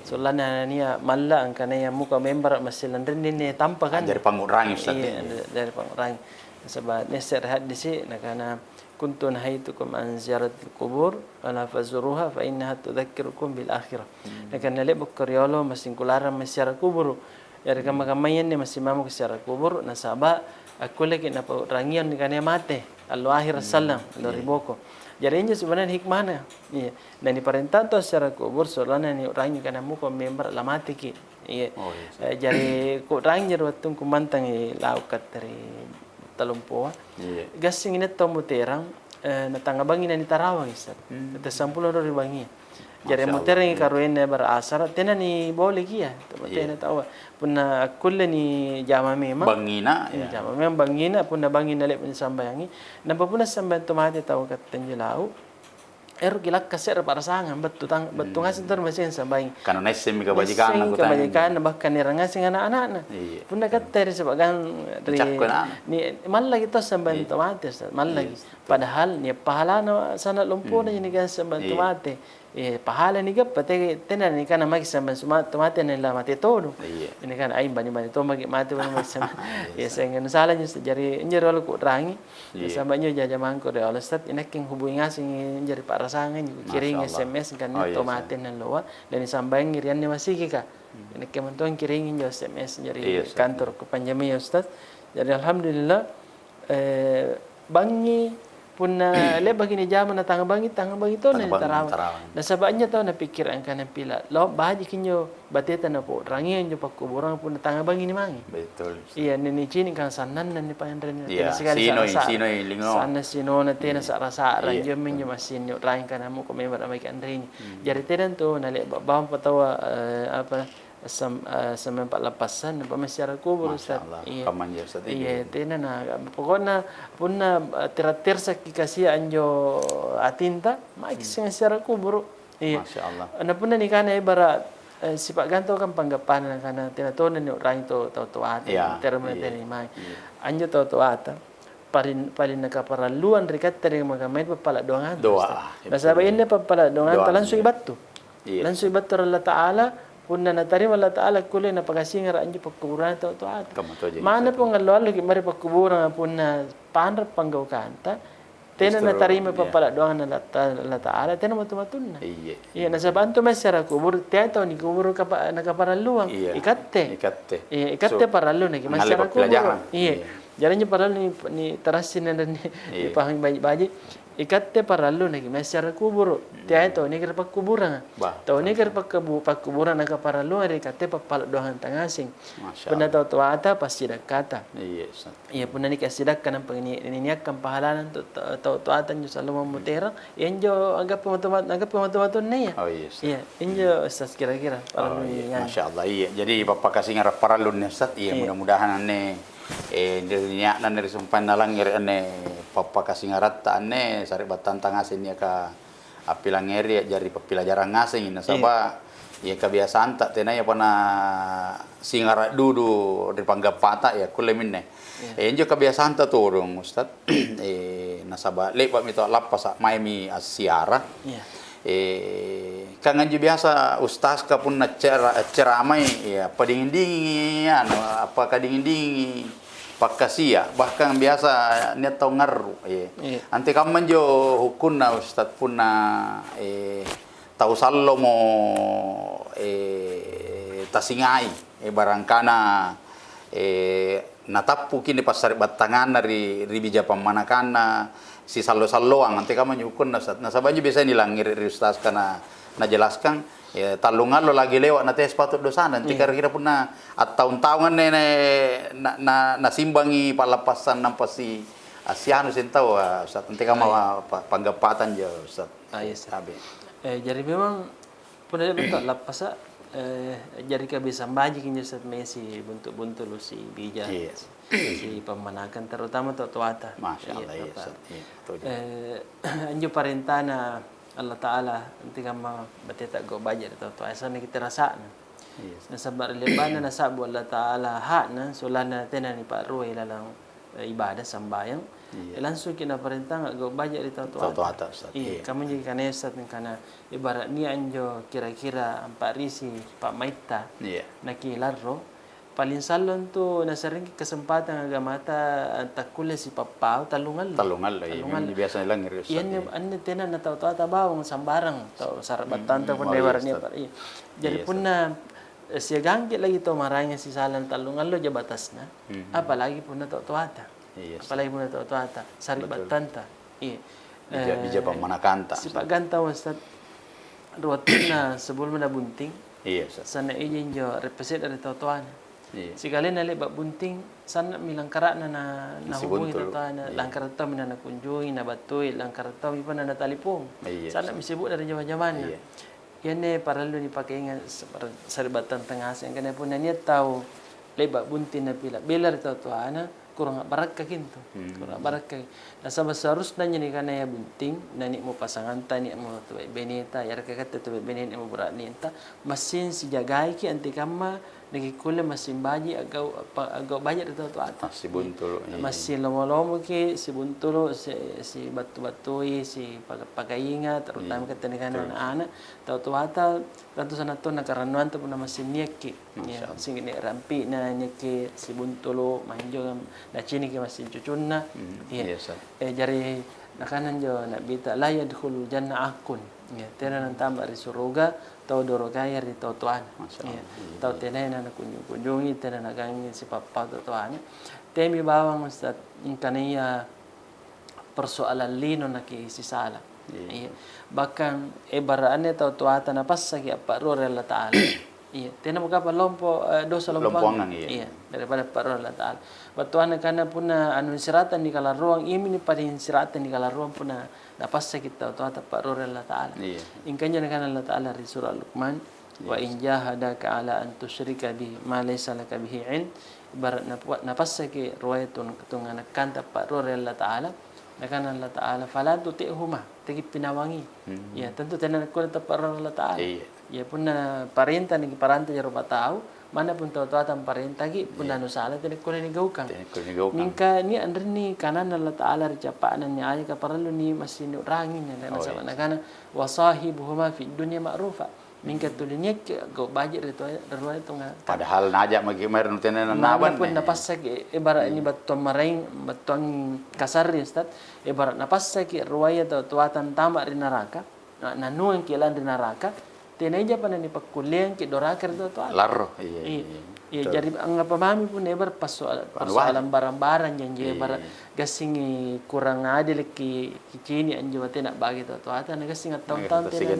solana nia malla angkana yang muka member masilan rendine tampa kan dari pangurang Ustaz dari pangurang sebab nasihat di sini nakana kuntu nahaitukum an ziyaratil qubur ala fazuruha fa innaha tudzakirukum bil akhirah nakana lebok kriolo masingkularan masyara kubur dari kamakamayyan ni masih mamu masyara kubur nasaba aku lagi na rangian ni kana mate allo akhir sallam allo riboko jadi ini sebenarnya hikmahnya iya dan diperintah tu secara kubur soalnya ni rangi kana muko member lamati ki iya jadi ku rangi waktu ku mantang laukat dari talumpo gasing ini tamu terang natanga bangin ni tarawang Ustaz ta 10 ri bangi jadi muterang karuin berasar tena ni boleh kia tena tahu punna kulle ni jama memang bangina jama memang bangina punna bangina lep sambayangi napa punna sambayan tu mati tahu katan jelau gilak kaser para sangan betul ngasih masih sambaing karena nesim kebajikan bahkan ngasih anak-anak punna kata sebagian dari ni malah kita sambayan tu mati malah padahal ni pahala sana lumpur ni kan sambayan tu mati pahala ni gap pate tenan ni kana magi sambayan tu mati ni la mati todo ini kan aing bani to magi mati bani sama ya sengen salahnya jadi enjer ku rangi sambanyo jajamang ko de Ustaz inaking hubungi ngasing jadi para sangan kiring SMS kan tomaten nan loa dan sambayang ngirian ni masih ka ini kementuan kiringin jo SMS jadi kantor kepanjami Ustaz jadi alhamdulillah bangi punna le bagini jaman tanga bangi to na tarawang dan sabanya tahu na pikir ang kana pila lo bahaji kinyo bateta na po rangian jo pakuburang punna tanga bangi ni mangi betul iya ni cini kan sanan na ni panren sino lingo sana sino na tena sa rasa ranjo minyo masin yo rang kana mo ko member amay kanrin jadi tenan to na le bawang patawa apa sampai 48 nampak masyarakat kubur Ustaz. Iya, tena na pokoknya punna teratir sa kikasih anjo atinta, makising masyarakat kubur. Iya. Masyaallah. Ana punna ni kana ibarat sifat ganto kan panggapan kana tinatonan ni orang to ata termo teni mai. Anjo to ata paling nakaparaluan rikat teri magamay papala doangan. Doa. Nasabay ini papala doangan langsung ibatu. Langsung ibatu Allah Taala punna natarima Allah Ta'ala kulay na pagasingar anjo pagkuburan to at. Mana po nga lalo mari pagkuburan punna panrap panggaw kanta. Tena natarima papala doang na Allah Ta'ala tena matumatun na. Iya nasaban to masyara kubur tiyato ni kubur nakaparaluang ikatte paralu na masyara kubur. Iya. Jalannya paralu ni tarasin na ni pahang baji ikatte paralu na masyara kubur tiyato ni kira pagkuburan. Tahu ni kira pagkuburan nakaparalu ari ikatte papala doang tangasing. Punna tahu ata pasti dakata. Iya punna ni kasidak kanang panginiyak kan pahalanan tahu atan jo selalu memutera enjo anggap pematu-matu na ya. Iya enjo Ustaz kira-kira masyaallah iya jadi bapak kasih ngarap paralun ni Ustaz iya mudah-mudahan ane dirinya nan dari sumpan nalang ngir ane papa kasih ngarat ta ane sari batantang asin ya ka apilang eri jari papila jarang ngasing nasaba ya kebiasaan tak tena ya pana singara dudu di panggapata ya kulemin ne enjo kebiasaan ta turung Ustaz nasaba le pa mito lapas maimi asiara Kan anju biasa ustaz ka pun na ceramai ya padingin-dingin apakah dingin-dingin pakasia bahkan biasa niat tau ngaru anti kaman jo hukunna ustaz pun na tau sallo mo tasingai barangkana natappu kini pasar batangan dari bija pamanakana si sallo-salloang nanti kamu nyukun nasabanya biasa nilangir ustaz karena jelaskan ya talungan lo lagi lewat nanti sepatu dosa nanti kira-kira pun tahun-tahunan na simbangi palapasan nampas si asianu sentau ustaz nanti kamu panggapatan jo ustaz jadi memang pun ada bentuk lapasa jadi bisa baji kinja saat Messi bentuk-bentuk lu si bija si pemanakan terutama tuata Masya Allah anju parentana Allah Ta'ala nanti kama bateta go baja itu asa ni kita rasa na sabar lebana na sabu Allah Ta'ala hak na solana tena ni Pak Roy lalang ibadah sambayang langsung kena perintah go baja itu tuata kamu jadi kana Ustaz kana ibarat ni anjo kira-kira empat risi Pak Maita naki larro paling salon tu nasering kesempatan agamata takule si papau talungal biasa lang ngiri yan ane tena na tau bawang sambarang tau sarabatan ta pun dewaran niya jadi pun na siagang lagi to maranya si salan talungal lo jabatas na apalagi pun na tau apalagi pun na tau saribatan ta bija pamanakanta si paganta Ustaz ruwatin na sebelum na bunting sana ijin jo represent dari tau Sikali na liba bunting sana milang karak na hubungi tata na langkar tahu na nakunjungi na batuy langkar tahu ipa na natalipong sana misibuk dari jaman-jaman yan paralu ni pakaingan saribatan tengah yang kena pun na niya tahu liba bunting na pila belar tata na kurang barak ka kinto kurang barak ka nasa basarus na niya ni kana ya bunting nani mo pasangan ta ni mo tuwe beneta yar ka kata tuwe beneta mo berat ni enta masin si jagai ki anti kama nagikula masin baji agaw banyak itu atas si buntulo masin lomo-lomo ki si buntulo si batu-batui si pagainga terutama ketenagaan anak tu ata kanto sana to nakaranuan to na masin nieki ya sing ni rampi na nieki si buntulo manjo na chini ki masin cucunna jari nakanan jo na bita la yadkhul janna akun ya tena nantamba ri suruga tau dorogaya ri tuan ya tau tena na kunjungi tena na gangi si papa tuan temi bawang Ustaz ingkaniya persoalan lino na ki si sala bahkan ibaraannya tau tuata na passa ki apa ro Allah Ta'ala iya tena muka lompo dosa lompoangan iya daripada Pak Allah Ta'ala batuan kana puna anu siratan di kala ruang ini paling siratan di kala ruang puna dapat kita tahu Pak Allah Ta'ala ingkanya kana Allah Ta'ala di surah Luqman wa in jahadaka ala an tusyrika bi ma laysa laka bihi ilm ibarat napas ki riwayatun ketungan kanta Pak Allah Ta'ala nakana Allah Ta'ala fala tuti'huma tegi pinawangi ya tentu tenan ko Pak Allah Ta'ala ya puna parenta ni paranta jaro tahu mana pun tahu-tahu tam parenta gi pun anu salah tidak ko ni gaukang mingka ni andre ni kanan Allah Ta'ala ricapaan ni ay ka paralu ni masih rangin na sama nakana wasahibuhuma fi dunya ma'rufa mingka tulinya go baje rito ruai tunga padahal najak magi mer tenan naban pun napasak ibarat ni batuan maraing batuan kasar Ustaz ibarat napasak ruai tuatan tamak ri neraka nanu yang kilan ri neraka teneja pana ni pakulian ki dorakar itu larro iya jadi angga pamami pun ebar persoalan barang-barang yang je bar gasingi kurang adil ki cini anju tena bagi to ata na gasing tahun-tahun tena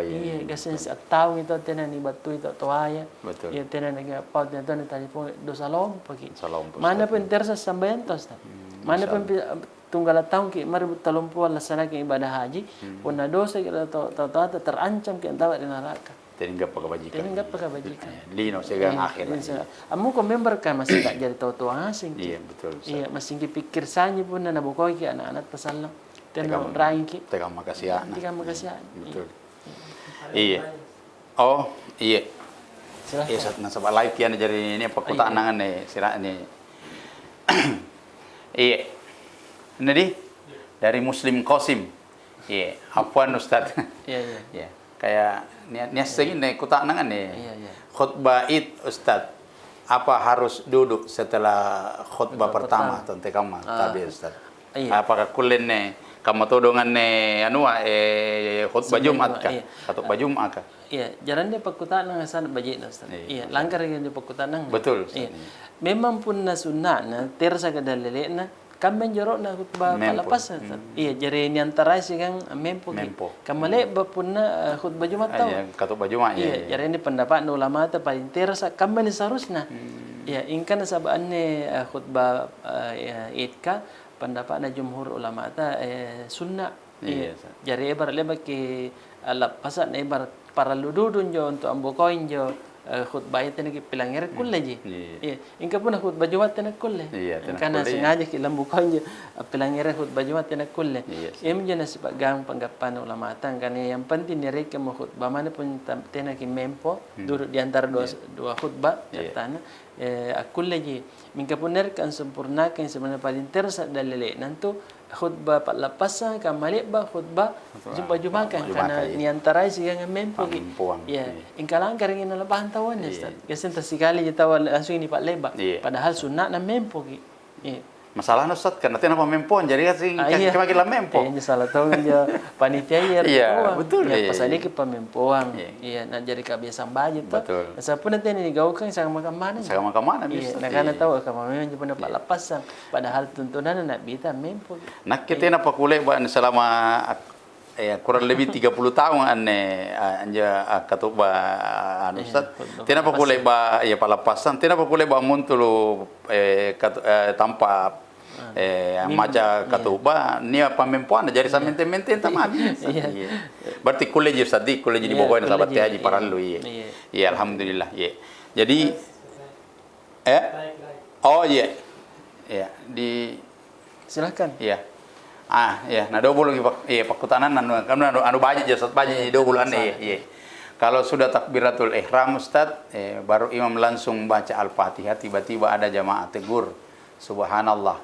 iya gasing tahun itu tena ni batu itu toaya iya tena naga paut itu ni telepon dosa lompo ki mana pun tersa sambayan tos mana pun tunggal tahun ki mari talumpu laksana ki ibadah haji pun dosa kita tahu terancam ki antara di neraka Tinggap pagkabajikan. Tinggap pagkabajikan. Lino sigang akhir. Amu kung member ka masih tak jadi tahu asing. Iya betul. Iya masih pikir sanya pun na nabukoy ki anak-anak pasal lang. Tenang raing ki. Tegang makasihan. Tegang makasihan. Betul. Iya. Oh iya. Iya saat nasa live kian jadi ini pakutaan nangan nih sira ini. Iya. Ini di dari Muslim Qasim. Iya, afwan Ustaz. Iya, iya. Ya, kayak niat segini kutak nangan nih. Iya, iya. Khutbah Id Ustaz. Apa harus duduk setelah khutbah pertama tante kamu tadi Ustaz? Iya. Apakah kulen nih kamu todongan nih khutbah Jumat kah? Khutbah Jumat kah? Iya, jalan dia pakutan nang asan bajik Ustaz. Iya, langgar yang dia pakutan nang. Betul Ustaz. Iya. Memang pun na sunnah na tersa ka dalile na kami jorok na khutbah palapas Ustaz. Iya, jari ni antara si kang mempo. Kamale ba pun na khutbah Jumat tau. Iya, khutbah Jumat. Iya, jari ni pendapat na ulama ta paling tersa kami ni seharusnya. Iya, ingkan sabaan ni khutbah Id ka pendapat na jumhur ulama ta sunnah. Iya, jari ibarat lebak ki lapasan ibarat para lududun jo untuk ambokoin jo khutbah itu nak pilangir kulle ji. Iya, ingka pun khutbah Jumat nak kulle. Ingka na sengaja ki lambukoin jo pilangir khutbah Jumat nak kulle. Ia menjadi sebagai panggapan ulama tang kan yang penting ni reka mau khutbah mana pun tena ki mempo duduk di antara dua khutbah tana kulle ji. Ingka pun kan sempurnakan sebenarnya paling tersa dalile nantu khutbah pak lapasa kan malik ba khutbah jumpa jumakan karena ni antara si yang mempo ya ingkalang karing ina labahan tawan ya Ustaz kesen sekali je tawan langsung ini pak leba padahal sunat na mempo ki masalah Ustaz kan nanti apa mempo jadi kan kita mempo ini salah tahu dia panitia ya betul ya pasal ini ke pemempoang iya nak jadi kebiasaan budget betul siapa nanti ni gaukan sangat makan mana bisa nak kana tahu kamu memang jumpa dapat lepasan padahal tuntunan nak bita mempo nak kita nak pakulai buat selama kurang lebih 30 tahun anja katubah Ustaz tina pakulai ba ya palapasan tina pakulai ba muntulu tanpa maca katubah ni apa mempuan jadi samente tamat berarti kuliah Ustaz di kuliah di bawah sahabat haji paralu iya alhamdulillah iya jadi oh iya iya di silakan iya ya, nah 20 pakutanan anu banyak Ustaz banyak 20-an Kalau sudah takbiratul ihram Ustaz, baru imam langsung baca Al-Fatihah, tiba-tiba ada jamaah tegur, subhanallah.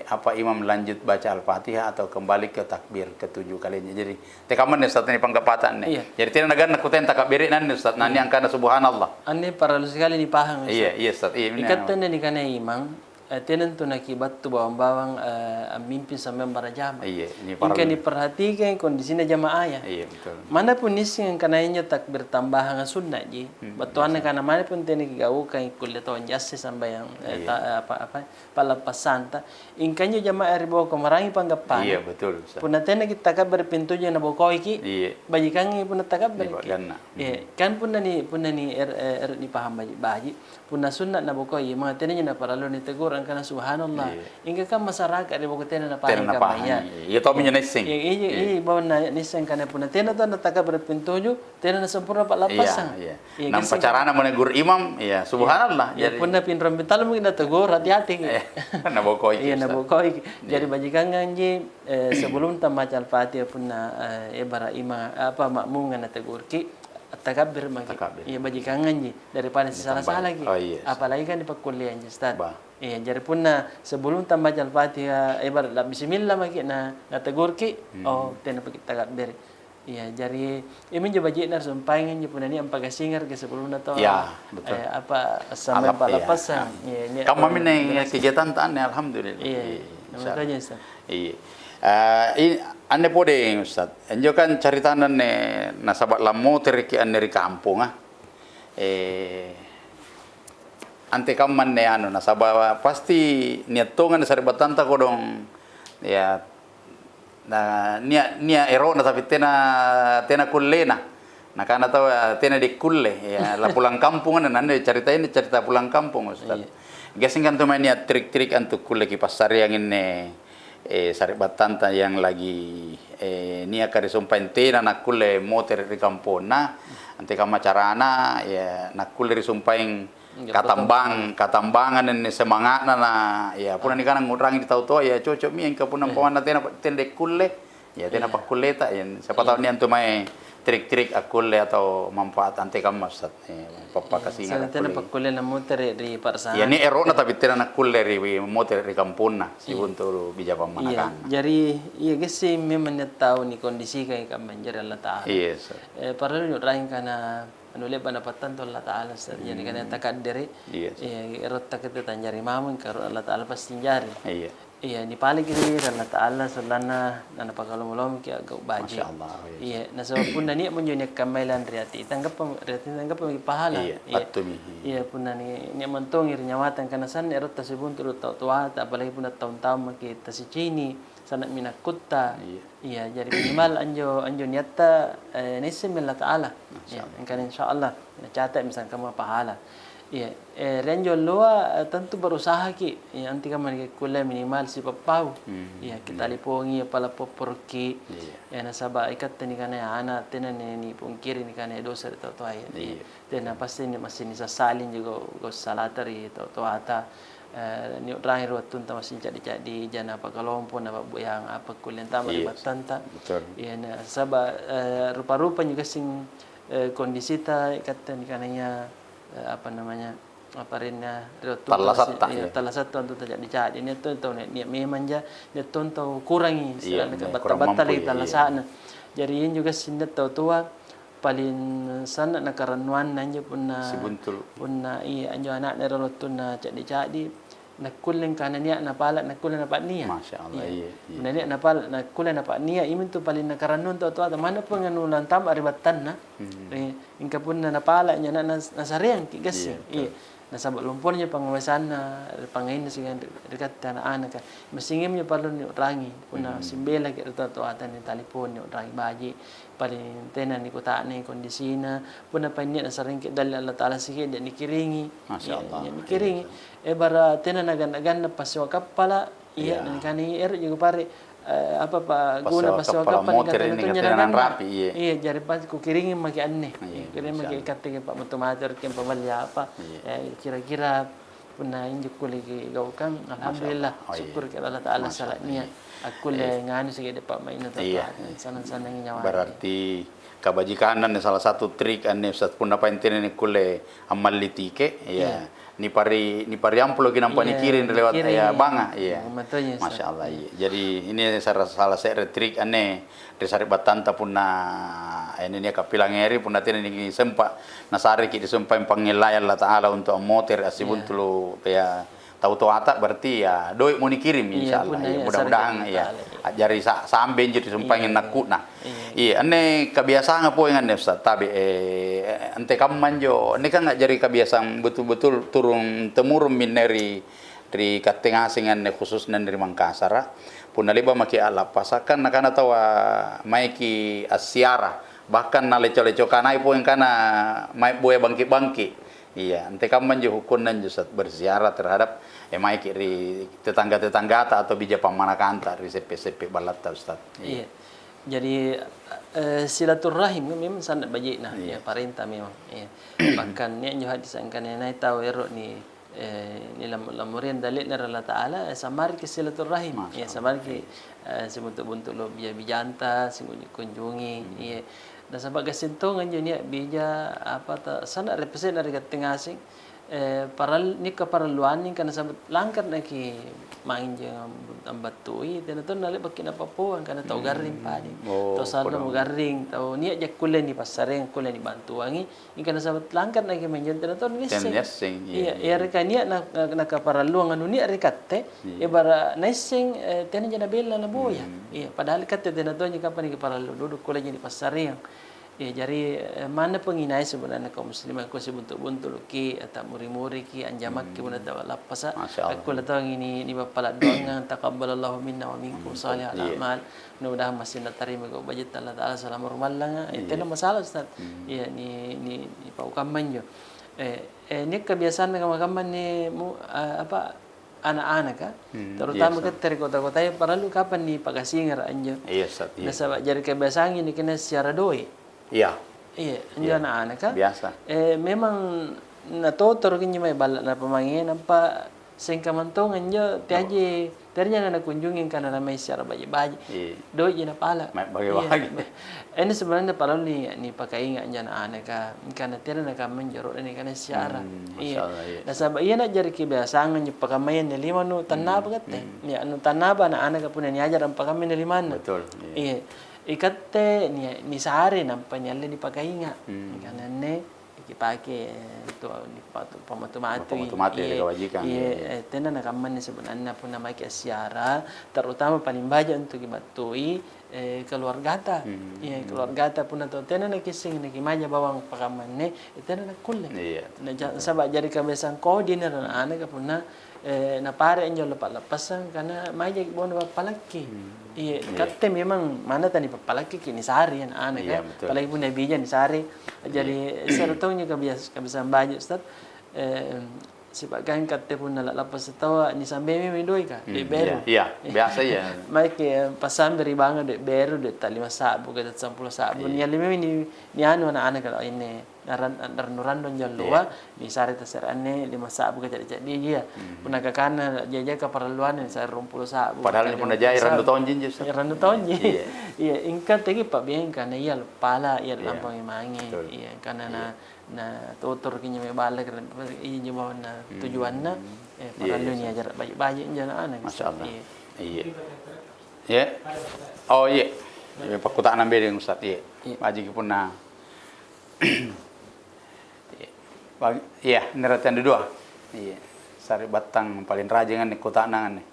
Apa imam lanjut baca Al-Fatihah atau kembali ke takbir ke-7 kalinya. Jadi tekaman Ustaz ini panggapatan nih. Iya. Jadi tidak negara nakuten takbirin nan Ustaz, nani angkana subhanallah. Ane paralus sekali dipaham Ustaz. Iya Ustaz. Ikatan ni kana imam tenen tu nakibat tu bawang-bawang mimpi sampai barajama. Iya, ini parah. Ingkang diperhatikan kondisinya jamaah ya. Iya, betul. Mana pun isi yang kanainya takbir tambahan sunnah ji. Batuan kana mana pun tenen gau kan kuliah tahun jasi sampai yang palapasan ta. Ingkanya jamaah ribawa kemarangi panggapan. Iya, betul. Puna tenen kita takbir pintu je na bokoi ki. Iya. Bajikan puna takbir ki. Iya, kan puna ni dipaham baji. Puna sunnah na bokoi mga tenen na paralo ni tegur karena subhanallah hingga kan masyarakat di bukitnya na paling kamaya iya to minya nising iya bawa na nising kana puna tena to na taka berpintuju tena na sempurna pak lapasang iya nam pacarana menegur imam iya subhanallah jadi puna pinram pintal mungkin na tegur hati-hati na bokoi iya na bokoi jadi bajikan ganji sebelum tamat al-fatihah puna ibarat imam apa makmum na tegur ki takabir magi iya bajikangan ji daripada salah-salah lagi apalagi kan di perkuliahan Ustaz iya jadi pun sebelum tambah al-Fatihah ibarat bismillah magi na tegur ki oh tena pergi takabir iya jadi ini je baji na sumpaingan je pun ni ampa gasingar ke sebelum na to iya betul apa sampai palapasan iya ini kamu ini kegiatan tan alhamdulillah iya namanya Ustaz iya ane podeng Ustaz. Enjo kan caritanan ne nasabat lamu teriki aneri kampung ante kaman ne anu nasaba pasti niat tongan saribatan ta kodong ya na nia ero na tapi tena kullena na kana tahu tena di kulle ya la pulang kampung na nande cerita ini cerita pulang kampung Ustaz. Gasing kan tuh niat trik-trik antu kulle ki pasar yang ini saribatan yang lagi nia kari sumpain tena nakulle motor di kampona ante kama carana ya nakulle di sumpain katambangan ini semangat na ya puna ni kana ngurangi di tau ya cocok mi engka puna pawana tena kulle ya tena pak kulle ta ya siapa tahu ni antu mai trik-trik akulle atau manfaat ante kamma Ustaz. Papa kasih Sana tena pakulle na motor di parsa. Ya ni erona tapi tena nakulle ri motor ri kampuna si untuk bija pamanakan. Jadi iya gesi memang net tahu ni kondisi kay kamanjar Allah Taala. Yes. Paralo nyo rain kana anu le panapatan to Allah Taala jadi kana takaddere. Yes. Erot takete tanjari mamun karo Allah Taala pasti jari. Iya. Iya ni paling kiri Allah Taala sulana nana pakalom ki agak baji. Masyaallah. Iya na sabab pun ni mo nyo kamailan riati tanggap pahala. Iya. Patumi. Iya pun ni mantong irnyawatan kana san erot tasibun turut tua ta apalagi pun tahun-tahun kita si Cini sana minakutta. Iya jadi minimal anjo niatta nisim Allah Taala. Iya kan insyaallah catat misalkan kamu pahala. Iya, renjo loa tentu berusaha ki, ya anti kaman kuliah minimal si papau, iya kita lipongi pala poporki, ya nasaba ikat tani kana ya anak tenan ni pungkiri ni kana dosa to to ay, tenan pasti ni masih ni sasalin juga go salatari to ata, ni rahir watun ta masih jadi jana apa kalompo na yang apa kuliah tama di batanta, iya nasaba rupa-rupa juga sing kondisi ta ikat tani kananya apa namanya apa rinnya talasat tu untuk terjadi jahat ini tu ni memang je dia tahu kurangi batal-batal kita talasana jadi ini juga sindet tahu tua paling sana nak karanuan nanya punna iya anjo anak nero tunna jadi nakulen kana niya napala nakulen napat niya masyaallah iya niya napala nakulen napat niya imin tu paling nakaranon to mana penganulan tam aribatan na ingka pun napala nya nasariang kigas iya nasabak lumpornya pengawasan na pangain sigan dekat tanah anak mesingim nya perlu ni rangi puna simbela ke to atan ni telepon ni rangi baji paling tenan ni kota ni kondisina puna panya nasareng ke dal Allah Taala sikit dia dikiringi masyaallah dikiringi bara tenan nagan paswa kapala iya dan kani juga pare apa pak guna paswa kapal kata rapi iya jadi pas ku kiringi maki aneh kiringi maki kata pak motomator ke pemalia apa kira-kira puna injuk kuligi gaukan alhamdulillah syukur ke Allah Taala salahnya aku le ngani sige pak main sana-sana nyawa berarti kabajikanan salah satu trik ane Ustaz pun apa intine ni kule amal litike ya ni pari ampulo kinampa ni kirin lewat ya banga iya masyaallah iya jadi ini salah satu trik ane desari batanta punna ini ni kapilangeri punna tene ni sempa nasari ki disempang pangilai Allah Taala untuk motor asibun tulu kayak tahu ata berarti ya doi mau dikirim insyaallah ya mudah-mudahan ya jari sampai jadi sumpangin nakuna iya ane kebiasaan apa yang ane Ustaz tapi ante kamman jo ini kan nggak jadi kebiasaan betul-betul turun temurun min dari kateng asing ane khusus dari Mangkasar pun naliba maki ala pasakan nakana tawa maiki asiara bahkan naleco-leco kanai po yang kana mai boya bangki-bangki. Iya, ante kaman jo hukunan jo berziarah terhadap emai kiri tetangga-tetangga atau bija pamanakanta ri sepe-sepe balata Ustaz. Iya. Jadi silaturahim memang sangat baik nah ya perintah memang. Iya. Bahkan ni jo hadis angkan nai tahu ero ni lamurin dalil dari Allah Taala samar ke silaturahim. Ya samar ke sebentuk-bentuk lo bijanta kunjungi. Iya. Dan sebab kesentungan je ni bija apa ta sana represent dari kateng asing paral ni keperluan ni kana sabut langkar naki main je ambatui dan tu nale bakin apa puan kana tau garing padi tau saldo mo garing tau ni aja kulen di pasareng kulen di bantuangi ni kana sabut langkar naki main je dan tu nising iya ya reka ni na keperluan anu ni rekate e bara nising tena jana bela na boya iya padahal kate tena tu ni kapan ni keperluan duduk kulen di pasareng. Ya, jadi mana penginai sebenarnya kaum muslimin aku sebuntuk-buntuk ki atau muri-muri ki anjamak ki bunda tawala pasa aku latang ini bapala doa taqabbalallahu minna wa minkum salihal a'mal mudah-mudahan masih nak terima go budget Allah Taala salam rumallanga itu masalah Ustaz ya ni paukaman jo ni kebiasaan kaman ni apa anak-anak terutama ketika kota-kota ya perlu kapan ni pagasingar anjo iya Ustaz iya nasab jadi kebiasaan ini kena secara doi. Iya. Iya, anak-anak kan. Biasa. Memang na totor kinyo may balak na pamangin apa singka mantongan jo tiaje ternyata nak kunjungin karena ramai secara baji-baji doi jina pala bagi-bagi ini sebenarnya kalau ni pakai ingat jana aneka karena tiada nak menjorok ini karena secara nah sabab iya nak jari kebiasaan nyu pakamayan ni lima nu tanaba kate ya nu tanaba na aneka punya ni ajar pakamayan ni lima betul iya ikatte ni sehari nampaknya le dipakai ingat karena ne pakai itu pematu-matu iya tena nakaman sebenarnya pun nama sejarah terutama paling banyak untuk dibatui keluarga ta iya keluarga ta pun atau tena nak kising nak imaja bawang pakaman ne tena nak kulle nah sabab jadi kebiasaan kau di nana anak pun na pare enjo lepas-lepasan karena majak bono papalaki iya kate memang mana tani papalaki kini sehari anak kan apalagi pun nabi jan sehari jadi sertongnya kebiasaan banyak Ustaz sebagian kate pun nak lepas tahu ni sampai mimi doi ka de beru iya biasa ya make pasan beri banget de beru de tak 5 sabu ke 10 sabu ni limi ni anu anak kalau ini naran don jalua di sare taserane 5 sabu ke jadi dia punah ke kana jaja keperluan saya 20 sabu padahal ni pun jai randu tonjin je randu tonjin iya ingkat tegi pak bien kana iya pala iya lampang mangi iya kana na tutur kinya me balik iya nyawa na tujuanna perlu ni ajar baik-baik jana anak masyaallah iya ya oh iya pakuta nambe dengan Ustaz iya baji pun na iya neratan dua iya sari batang paling rajingan ni kota nangan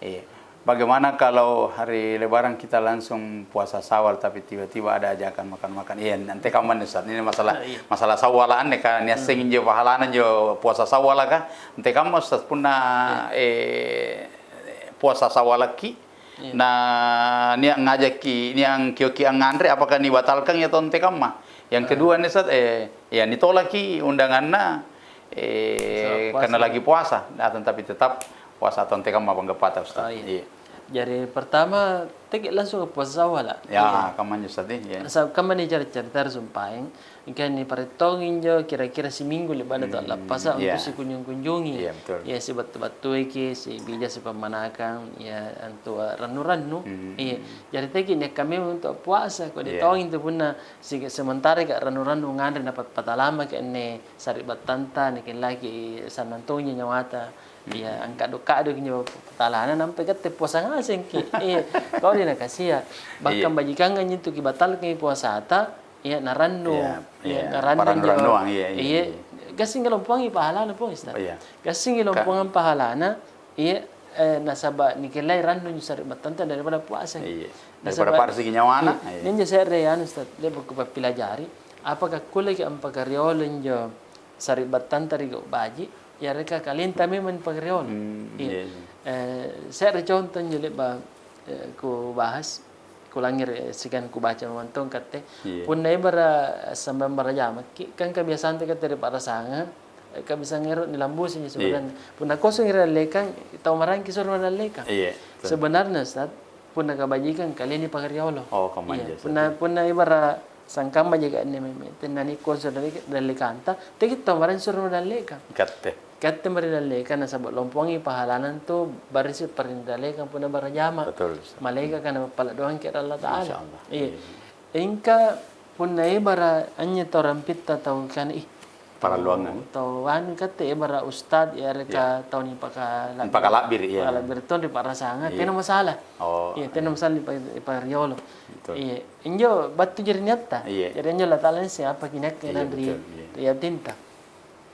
iya bagaimana kalau hari lebaran kita langsung puasa Syawal tapi tiba-tiba ada ajakan makan-makan iya nanti kamu Ustaz ini masalah Syawalan nih kan ni sing jo pahalanan jo puasa Syawal kan nanti kamu Ustaz punna puasa Syawal lagi nah ni ngajaki ni ang kioki ang ngandre apakah ni batalkan ya tonte kamu yang kedua nih Ustaz ya ni tolaki undanganna karena lagi puasa datang tapi tetap puasa tonte kamu apa enggak patah Ustaz iya jadi pertama tegi langsung ke puasa Syawal ya kaman Ustaz ya asal kaman ni cerita sumpaing ikan ni paretongin jo kira-kira seminggu lebaran tu lepas untuk si kunjung-kunjungi ya si batu-batu iki si bija si pemanakan ya untuk ranu-ranu iya jadi tegi ni kami untuk puasa kau ditongin tu pun si sementara ke ranu-ranu ngandre dapat patalama ke ni sari batanta ni lagi sanantonya nyawata iya angkat doka do kinyo patalanan sampai kate puasa ngaseng ki kau dia kasih bahkan bajikan ganyan tu ki batal ki puasa ata iya narando narando iya gasing gelompong pahalana po Ustaz gasing gelompong pahalana iya nasaba nikilai rando ni sari batanta daripada puasa daripada parsi kinyawana ninja sere anu Ustaz dia buku pelajari apakah kulle ki ampaka riolen jo sari batanta rigo baji ya mereka kalian tapi memang pagreol. Saya contohnya lebar ku bahas, ku langir sekian ku baca memantong kate. Pun naibara sambam barajama kan kebiasaan kita dari para sangat kebiasaan ngerut ni lambu saja sebenarnya. Pun aku sengir lekang tahu marang kisah orang lekang. Sebenarnya Ustaz pun nak bajikan kalian ni pagreol. Oh kaman. Pun naibara sangkam bajikan ni tenani kursa dari lekanta. Tapi tahu marang suruh dari lekang. Kata meridalekan nasabak lompongi pahalanan tu barisi perindalekan pun barajama. Betul. Malaikat kan pala doang ke Allah Taala. Iya. Engka pun nai bara anya torampit tahu kan para luangan. Tahu an kata bara ustad ya reka tahu ni pakalabir. Pakalabir iya. Pakalabir tu di para sangat kena masalah. Oh. Iya, kena masalah di pariolo. Iya. Injo batu jadi nyata. Jadi injo Allah Taala siapa kinak kena dari dia tinta.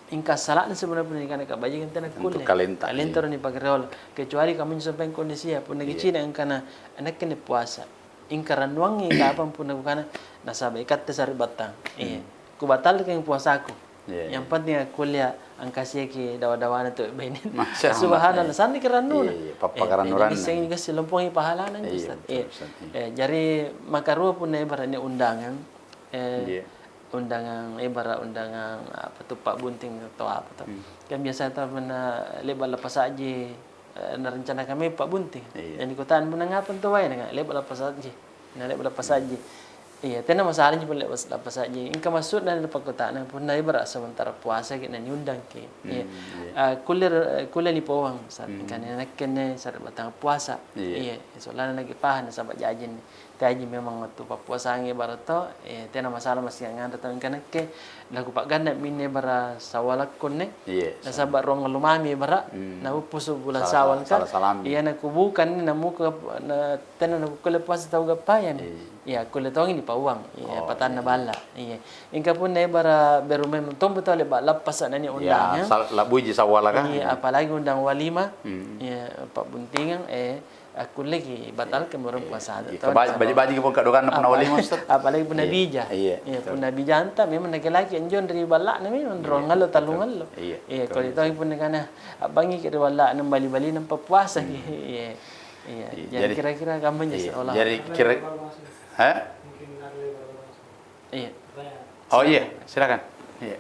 Ingka salah sebenarnya ni kan kabaji kan nak kulle. Kalenta ni pagreol. Kecuali kamu sampai kondisi pun lagi cina angkana anak kena puasa. Ingka randuang ni kapan pun aku kana nasabah ikat tesari batang. Iya. Ku batal ke puasa aku. Yang penting kuliah angka sia ki dawa-dawana tu benin. Subhanallah sandi kerandu. Papakaranduran. Jadi sing kasi lompongi pahalanan Ustaz. Jadi makarua pun ibaratnya undangan. Undangan ibarat undangan apa tu Pak Bunting atau apa tu kan biasa tu pernah lebar lepas saja rencana kami Pak Bunting dan ikutan menangapan tu wae dengan lebar lepas saja lebar lepas saja Iya, tena masalahnya pun lepas saja. Ingka masuk dan lepas kota na pun nai berak sementara puasa kita nyundang ke. Iya. Kulir ni pawang saat kan nak kena saat batang puasa. Iya, soalnya lagi pahan sampai jajin. Taji memang waktu puasa ngi barato tena masalah masih nganda tan kan ke lagu pak ganda mine bara sawalak konne. Iya. Na sabar rong lumami bara na puso bulan sawal kan. Iya na kubukan na muka na tena na kulir puasa tahu gapayan. Iya, kulit tong ini pawang. Iya, patan na bala. Iya. Ingka pun na bara berumen tong betul le lapas na ni undangnya. Iya, labuji sawala kan. Iya, apalagi undang walima. Iya, pak buntingan aku lagi batal ke murum puasa. Baju-baju pun kadokan pun walima Ustaz. Apalagi pun nabija. Iya, pun nabija anta memang laki-laki anjon dari balak na memang rongal talungal lo. Iya, kalau itu pun kana abangi ke balak nam bali-bali nam puasa. Iya. Iya, jadi kira-kira gambarnya seolah. Jadi kira Iya. Oh iya, silakan. Iya.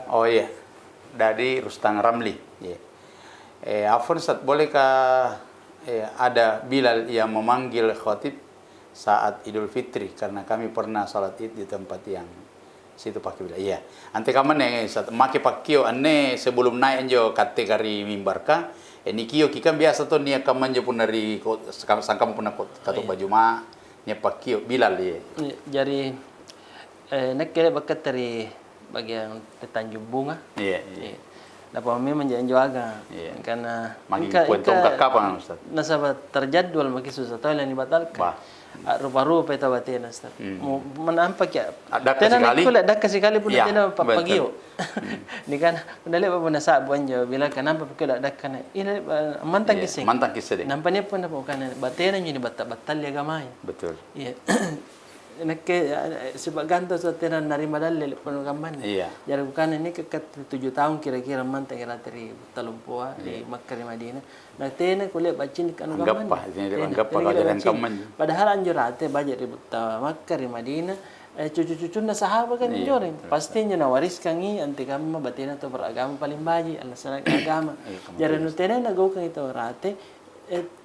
Oh iya. Dari Rustang Ramli. Iya. Afwan Ustaz, bolehkah ada Bilal yang memanggil khatib saat Idul Fitri karena kami pernah salat Id di tempat yang situ pakai Bilal. Iya. Ante kaman Ustaz, make pakio anne sebelum naik anjo kate kari mimbar ka. Ini kio kikan biasa tuh nia kaman jo pun dari sangkam pun katu baju ma nia pakio Bilal ya. Jadi nak kira bakat dari bagian Tanjung Bunga. Iya. Dapat memang menjadi agak karena makin kuentong kapan Ustaz? Nasabah terjadwal makin susah tahu yang dibatalkan. Rupa-rupa itu batin Ustaz. Menampak ya. Dak sekali pun tidak pagio. Ni kan pendali apa pun nasa buan jo bila kenapa pakai dak kan ini mantang kisah. Mantang kisah deh. Nampaknya pun apa kan batin yang batal ya gamai. Betul. Iya. Nak sebab ganto sa tenan dari madal pun gamban. Iya. Jadi bukan ini ke 7 tahun kira-kira mantang kira dari Talumpua di Makkah di Madinah. Nah tena kuliah bacin kan gamban. Anggap apa jalan kaman. Padahal anjurate baca di Makkah di Madinah cucu-cucu na sahabat kan jorin. Pasti nya nawariskan ni anti kama batina to beragama paling baji alasan agama. Jadi nu tena nagaw kan itu rate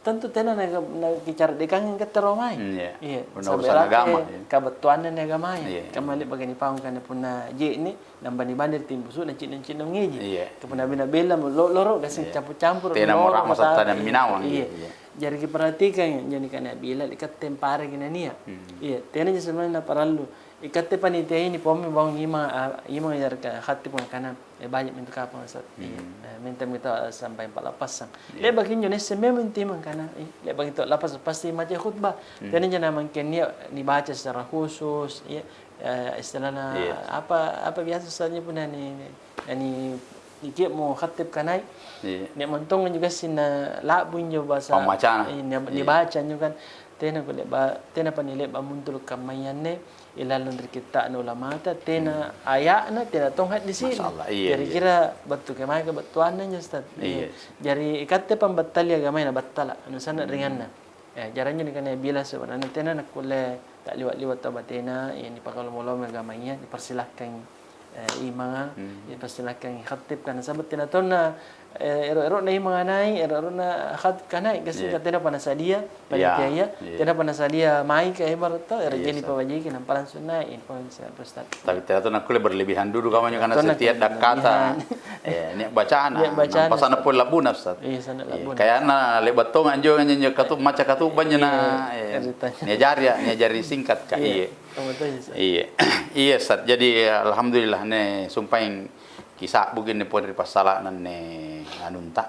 tentu tena nagkicara dekang keteromai. Iya. Urusan agama. Kebetulan agama ya. Kamali bagani paung kana punna je ni nambani bandir timbusu na cin-cin ngeji. Kapuna bina-bela loro gasing campur-campur. Tena morak masa tanam minawang. Iya. Jadi perhatikan jadi kana bila ikat tempare gina nia. Iya, tena sebenarnya paralu. Ikat panitia ini pomi bang ima jar hati pun kana banyak minta kapang Ustaz. Minta sampai 4 pasang. Le bagi Indonesia memang timang kana. Le bagi itu lapas pasti macam khutbah. Tena jangan mungkin ni dibaca secara khusus ya. Istilahnya apa biasa saja pun ni ikut mau khatib kanai. Ni mentong juga sina labun jo bahasa dibaca juga kan. Tena panilai bamuntul kamayanne ilalun dari kita ulama ta tena ayatna tena tonghat di sini. Jadi kira betul kemai ke betuannya Ustaz. Jadi ikatnya pembatal ya gamai na batala anu sana ringanna. Jaranya ni kana bila sebenarnya tena nak kule tak liwat-liwat tabatena yang dipakai ulama agamanya dipersilahkan imam dipersilahkan khatib kana sabat tena tonna ero na manganai ero na khat kanai kasi katena panasadia panitia tena panasadia mai ke ibarat to jadi pawaji ke nampalan sunai info Ustaz. Tapi tena to nak kule berlebihan dulu kawannya karena setiap dak kata ni bacaan pasana pun labun Ustaz. Iya sana labun. Kayana le batong anjo nyanyi katu maca katu banyak na ni jari singkat ka iya. Iya Ustaz. Jadi alhamdulillah ne sumpain kisah begini pun dari pasala ne anunta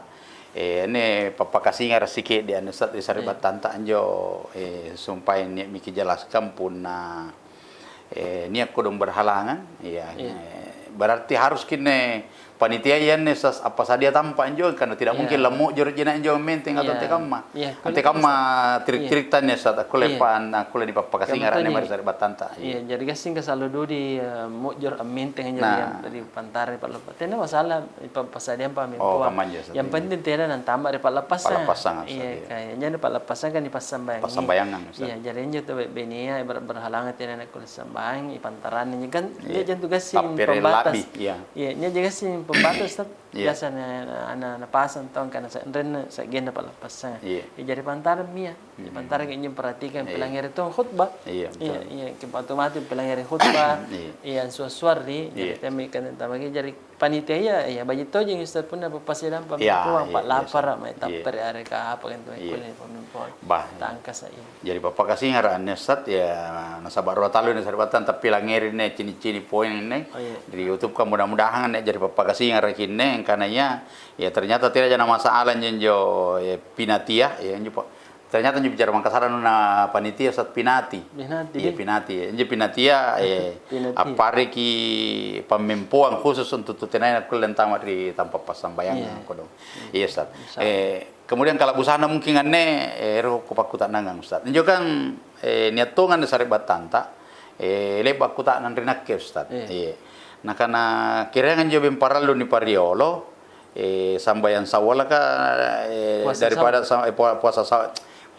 ne papa kasih ngar sikit dia Ustaz di saribat tanta anjo sumpah ni miki jelaskan pun ni aku dong berhalangan berarti harus kini panitia yan nesas apa sadia tanpa anjo karena tidak mungkin lemuk jor jina anjo menteng atau ante kamma trik-trik tanya saat aku lepan aku le di papa kasih ngar ne mari saribat tanta. Iya jadi kasing ka saludo di mujur menteng anjo dari pantare pa lepas. Tena masalah pasadia pa mempo. Yang penting tena nan tambah repat lepasan. Iya kayaknya repat lepasan kan di pasambayang. Pasambayangan. Iya jadi anjo tu benia berhalangan tena nak sambayang ipantaran kan dia jangan tugas sing pembatas. Iya nya juga sing pembatas Ustaz. Iya. Biasanya anak pasan tahun karena saya genda pak lepasnya. Iya. Jadi pantar mia. Di pantar kayaknya perhatikan pelanggar itu khutbah. Iya. Iya. Otomatis pelanggar khutbah. Iya. Suar di. Iya. Jadi kami kan tambahnya jadi panitia ya bagi tahu yang Ustaz pun apa pasiran pak Iya, puang pak iya, lapar iya. mai tapper are ka apa kan tuh kulit pemimpin. Bah. Tangkas saya. Jadi bapak kasih ngarannya Ustaz ya nasabar rotalu ni sarbatan tapi langerin ne cini-cini poin ini di YouTube kan mudah-mudahan jadi bapak kasih ngarakin ne karena ya ternyata tidak ada masalah nyenjo ya pinatia ya njo ternyata njo bicara Makassar na panitia Ustaz pinati. Iya pinati. Njo pinatia apare ki pemimpuan khusus untuk tutenai aku lentama di tanpa pasambayang kodo. Iya Ustaz. Kemudian kalau busana mungkin anne ero kupakutan nangang Ustaz. Njo kan niat tongan sare batanta lebak kuta nan rinakke Ustaz. Iya. Nah karena kiranya njo bemparalu ni pariolo sambayan sawala ka daripada puasa sawal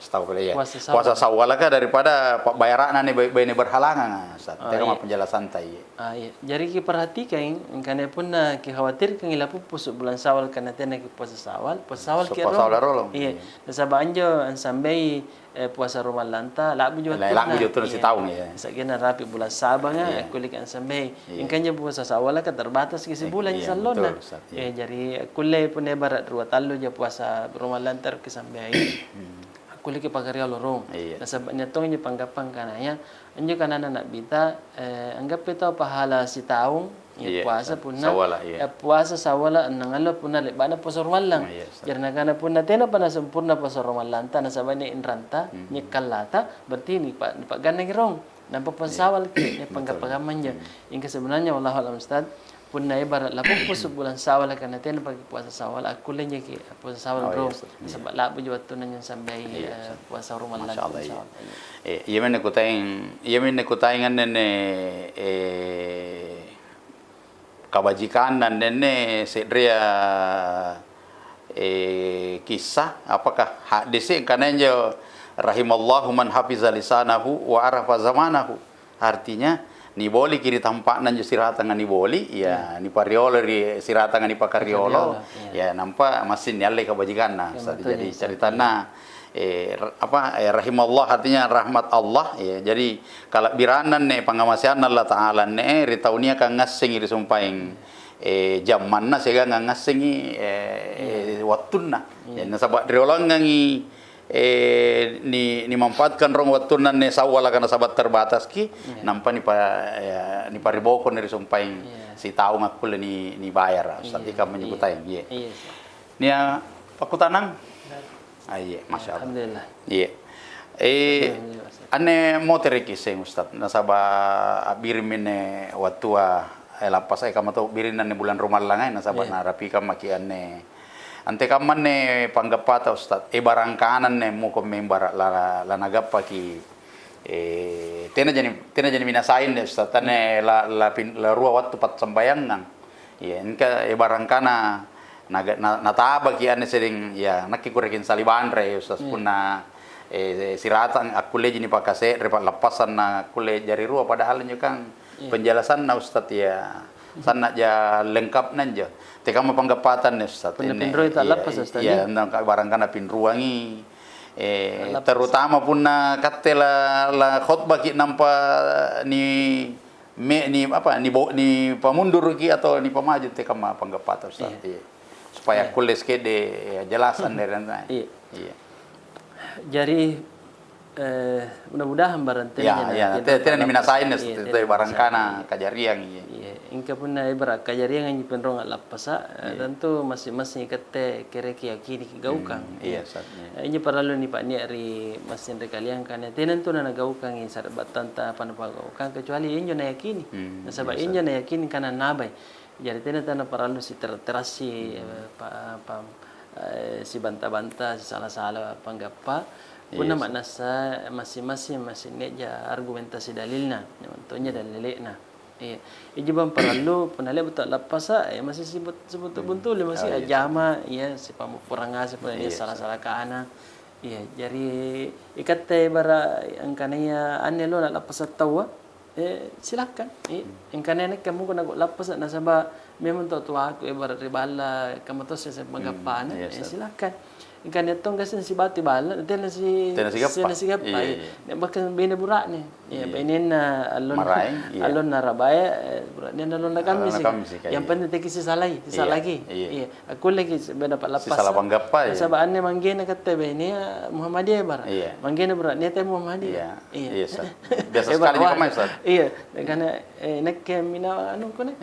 tahu kali ya. Puasa sawal ka daripada bayaran nih ini berhalangan Ustaz. Tengok mah penjelasan tai. Iya. Jadi kita perhatikan karena pun kita khawatir kan ilapu pusuk bulan Sawal karena tena kita puasa Sawal kira. Puasa Sawal rolong. Iya. Sabah anjo sampai puasa rumah lanta labu juga tu si tahun ya. Sakina rapi bulan Sabah nga kulik an sampai. Ingkanya puasa Sawal ka terbatas kisi bulan salon na. Jadi kulle pun barat dua talu je puasa rumah lantar ke sampai. Kulit ke pagaria lorong. Nasabnya tong nya panggapang kananya. Anjo kanana nak bita anggap itu pahala si taung puasa punna. Puasa sawala nangalo punna lebana puasa rumalang. Jarna kana punna tena pana sempurna puasa rumalanta nasabane inranta nya kalata berarti ni pak ganang rong. Nampak puasa sawal ke panggapagamannya. Ingka sebenarnya wallahu alam Ustaz punna ibarat lapuk pusuk bulan Sawal karena tena pagi puasa Sawal aku lenya ki puasa Sawal bro sebab labu juga tu nanya sampai puasa rumah lagi insyaallah. Yemen ku taingan nene kebajikan dan nene sedria kisah apakah hadis karena jo rahimallahu man hafiza lisanahu wa arafa zamanahu artinya ni boli kiri tampak nan siratangan ni boli ya ni pariolo ri siratangan ni pakariolo ya nampak masin nyalle kebajikan nah jadi ceritana rahimallah artinya rahmat Allah ya jadi kalau biranan ne pangamasian Allah taala ne ri taunia kan ngasing ri sumpaing jamanna sega ngasingi wattuna ya nasabak riolong ngangi ni manfaatkan rong waktu ne sawala kana sabat terbatas ki nampa ni pariboko ni sumpaing si tahu ngakul ni bayar Ustaz ika menyebutain iya nia pakutanang iya masyaallah alhamdulillah iya ane motor kiseng Ustaz nasaba birimine watua lapas ay kamato birinan ni bulan rumalangan nasaba na rapi kamaki ane ante kaman ne panggapata Ustaz barangkanan ne mo ko member la nagappa ki tena jani minasain ne Ustaz tane la ruwa wattu pat sambayangan ya enka barangkana nataba ki ane sering ya nakikurekin salibandre Ustaz punna siratan akule jini pakase repa lepasan na kule jari ruwa padahal nyo kan penjelasan na Ustaz ya sana ja lengkap nanja teka mapanggapatan ni Ustaz ini pinru itu lepas Ustaz ya barangkana pinruangi terutama pun na katela la khutbah ki nampa ni pamundur ki atau ni pamaju teka mapanggapatan Ustaz supaya kules ke de jelasan dari iya jadi mudah-mudahan barantenya tidak diminasain itu barangkana kajariang ingka pun ibarat kajariang yang penrong lapasa tentu masing-masing kete kereki yakini gaukang ini perlu ni pak ni ari masing rekalian kan tenen tu na gaukang in sarbatan ta panapagaukang kecuali injo na yakini nasaba injo na yakini kana nabai jadi tenen tanah perlu si terasi si banta-banta si salah-salah panggapa Puna maknasa masing-masing neja argumentasi dalilna, contohnya dalilna. Ijibam perlu penalih betul lapasa masih sebut buntul masih ajama ya si pamupuranga sebenarnya salah-salah ke ana. Iya, jadi ikat bara angkananya ane lo nak lapasa tawa silakan. Angkananya kamu kena lapasa nasaba memang tua aku ibarat ribala kamu tahu saya menggapan silakan ikan itu kasi si bati bala tena si gapay bahkan bina burak ni ya benin alon na rabaya burak ni alon na kami sih yang penting teki sisa lagi iya aku lagi dapat lapas sisa lapang gapay sabaannya manggena kata bini Muhammadiyah bar manggena burak ni teh Muhammadiyah iya biasa sekali juga Ustaz iya karena nek mina anu ko nek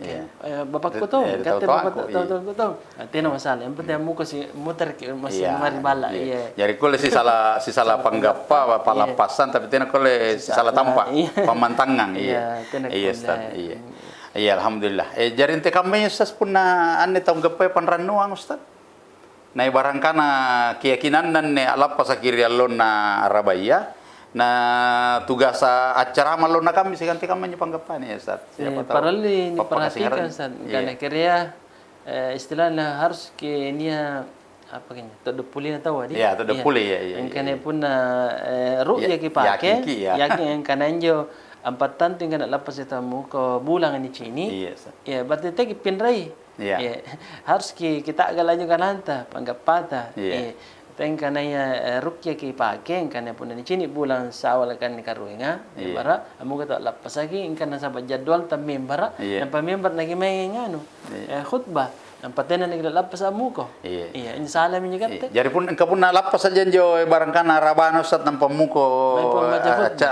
bapak ko to kata bapak to tena masalah yang penting mu kasi muter masih bala iya. Jadi kole si salah panggapa palapasan tapi tena kole si salah tampak pamantangan iya. Iya Ustaz. Iya. Iya alhamdulillah. Jadi ente kami Ustaz pun na ane tau gapai panranuang Ustaz. Na barangkana keyakinan dan ne alapa sakiri alon na arabaya na tugas acara malon na kami seganti kami panggapan ya Ustaz. Siapa tahu. Parali ni perhatikan Ustaz. Karena kira istilahnya harus ke nia apa kayaknya todo puli na tahu ya todo puli ya yang kena pun ru'ya ki pakai yakin yang kananjo ampatan tinggal lapas tamu ke bulang ini cini ya berarti tegi pinrai ya harus kita agak laju kananta panggap pata teng kana ya ru'ya ki pakai kana pun ini cini bulan sawal kan ni karuinga bara amu kata lapas lagi kana sabat jadwal tamim bara yang pemimbar lagi main nganu khutbah Nampatena ni kita lapas amuko. Iya. Ini salah minyak kata. Jadi pun engkau pun lapas saja jo barangkana rabano Ustaz nampa muko.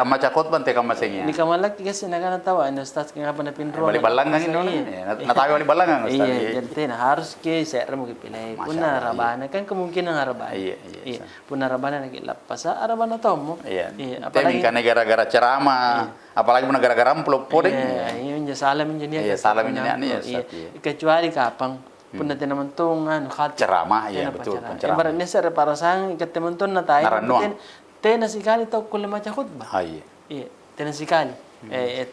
Maca khotbah teka masengnya. Ni kamalak kasi nagana tawa ini Ustaz ngapa na pinro. Balik balangang ini. Natayo balik balangang Ustaz. Iya. Jadi tena harus ke saya mo kipilay. Puna rabana kan kemungkinan rabana. Iya. Puna rabana lagi lapas rabana tomo. Iya. Apalagi kan gara-gara ceramah. Apalagi pun gara-gara amplop podeng. Iya. Ini salah minyak. Iya. Salah minyak ni Ustaz. Kecuali kapang. Pun nanti naman tungan ceramah ya betul penceramah. Ibarat ni sa reparasang ketemen tun na tayo. Tena sikali tau kule maca khutbah. Iya. Tena sikali.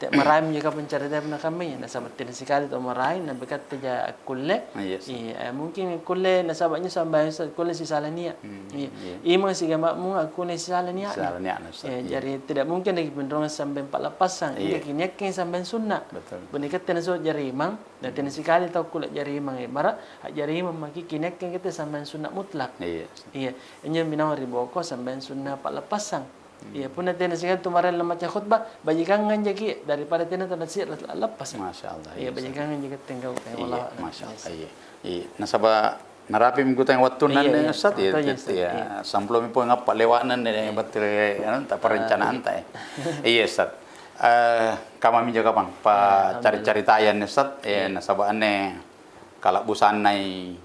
Marami juga pencerita na kami. Nasabat tena sikali tau marami na bekat taja kule. Iya. Mungkin kule nasabatnya sampai kule si salania. Iya. Ima si gama mu kule si salania. Jadi tidak mungkin lagi penderungan sampai 4 lapasang. Iya. Kini yakin sampai sunnah. Betul. Benikat tena so jari imang. Dan tena sikali tau kulit jari imang ibarat jari imang maki kinek yang kita sampai sunnah mutlak. Iya. Ini minang riboko sampai sunnah 4 lapasang. Iya pun nanti sikali tumaran macam khutbah bajikan nganjaki daripada tena tanda sir lepas. Masya-Allah. Iya bajikan nganjaki tengau Allah. Masya-Allah. Iya. Nasaba narapi minggu tayong waktu nan Ustaz ya. Samplo mi po ngapa lewanan ni betul tak perencanaan ta. Iya Ustaz. Kami juga bang, cari-cari tayan Ustaz, nasabaan kalak busanai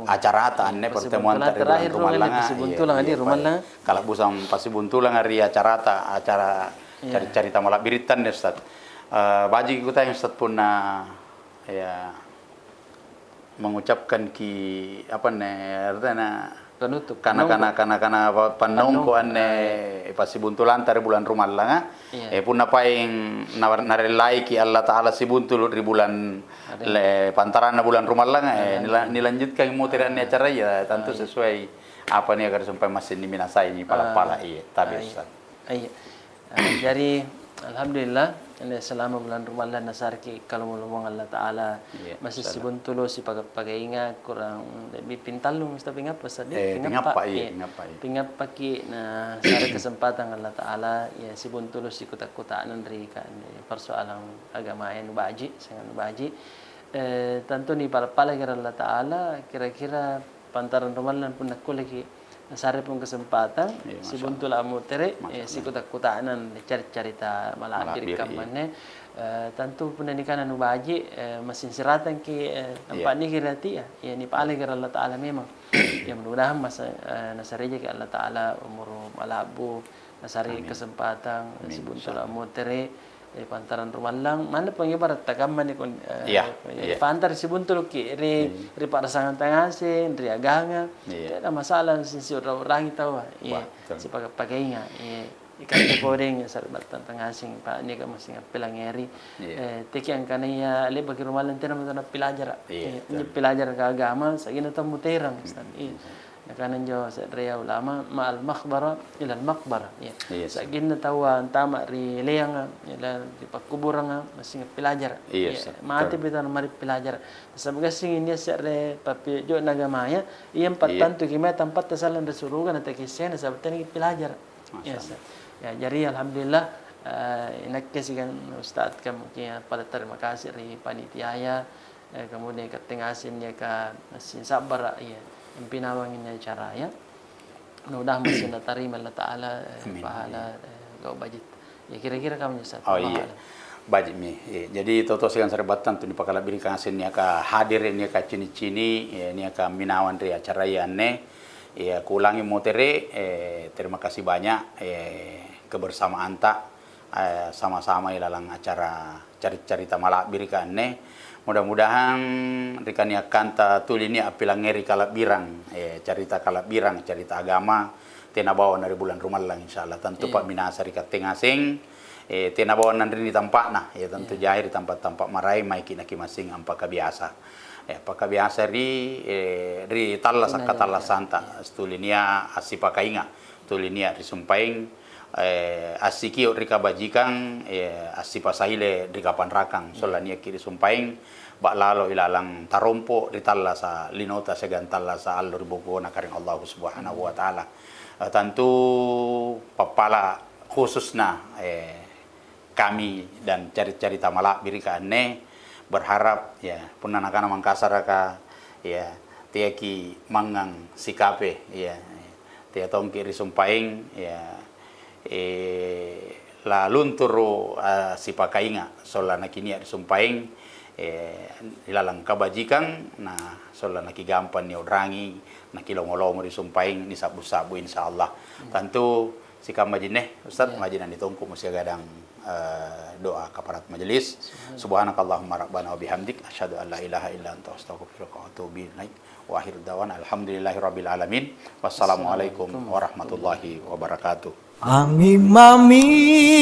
acara atan pertemuan terakhir rumah lang kalak busan pasibuntulang hari acara cari-cari tamalak biritan Ustaz. Baji kita yang Ustaz pun ya mengucapkan ki apa artinya karena panong ko pasibuntulan tari bulan rumalanga pun napaing narelai ki Allah Taala sibuntul di bulan pantaran bulan rumalanga nilanjutkan muteran acara ya tentu sesuai apa nih agar sampai masih diminasai ini pala-pala tapi Ustaz. Jadi alhamdulillah selama bulan Ramadan nasarki kalau mulung Allah Taala masih sibuntulo si pagainga kurang lebih pintalung mesti pingap pasal pingap paki na sare kesempatan Allah Taala ya sibuntulo si kutak-kutakan dari kan persoalan agama yang baji sangat baji tentu ni pala kira Allah Taala kira-kira pantaran Ramadan pun aku lagi sare pun kesempatan si buntul amutere si kutak-kutanan cerita malah diri kamanne tentu pendidikan anu baji mesin siratan ki tempat ni kirati ya ni paling kira Allah Taala memang ya mudah-mudahan masa nasari ke Allah Taala umur malabu nasari kesempatan si buntul amutere pantaran rumalang mana pengibarat takaman ni kon pantar si buntul ki ri parasangan tangasin ri aganga ada masalah si orang tahu si pagainya ikan goreng sarbat tangasing pa ni ka masing pelangeri teki ang kanaya le bagi rumalang tena mata pelajar ni pelajar ka agama sa gina ta muterang kanan jo sadria ulama ma'al makhbara ila al maqbara ya Yes. sagin tawan tama ri leang ila di pakuburang masing pelajar Yes, ya mati bitan mari pelajar sabaga sing ini sare papi jo nagamaya iyam patantu kima tempat tasalan dasurugan atau kisah sabtan pelajar ya ya jadi alhamdulillah inakkasikan ustaz kamu pada terima kasih ri panitia ya kemudian ketengasin ya ka sin sabar ya impinawangin ya cara ya mudah masih terima Allah taala pahala gau budget ya kira-kira kamu Ustaz. Oh iya budget mi jadi toto sigan serbatan tu ni pakala biri kasin ya ka hadir ni ka cini-cini ni ka minawan ri acara ya ne ya kulangi motere terima kasih banyak kebersamaan tak sama-sama ilalang acara cerita malak biri ka ne mudah-mudahan rikania kanta tulini apilangeri kalap birang cerita kalap birang cerita agama tena bawa dari bulan Ramadan insyaallah tentu Pak Minasa rikat tengasing tena bawa nandri di tempat nah ya tentu jahir di tempat-tempat marai mai kina masing ampa kabiasa apakah biasa ri talla sakatalla santa stulinia asipakainga tulinia risumpaing asiki rika bajikan asipasahile rika panrakang solania kiri sumpaing bak lalo ilalang tarompo ritalla sa linota segantalla sa allur bogona karing Allah Subhanahu wa taala tentu papala khususna kami dan cerita malak birika ne berharap ya punanakana mangkasaraka ya tiaki mangang sikape ya tia tongki risumpaing ya la lunturo sipakainga sola nakinia disumpaing ilalang kabajikan na sola nakigampan ni odrangi nakilongolomo disumpaing ni sabu-sabu insyaallah tentu sikam majineh Ustaz majinan ditungku musya gadang doa kaparat majelis subhanakallahumma rabbana wa bihamdik asyhadu an la ilaha illa anta astaghfiruka wa atubu ilaik wa akhir dawana alhamdulillahirabbil alamin wassalamualaikum warahmatullahi wabarakatuh. Angin mamiriku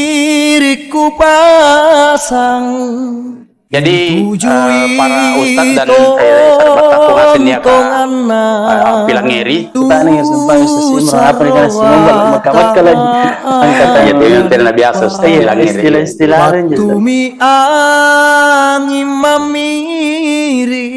pasang. Jadi para ustaz dan sahabat kapungasin ya pilangeri kita nih sampai sesimra apa nih kan semua makamat kalau angkatan itu yang tidak biasa istilah-istilah Tumi angin mamiri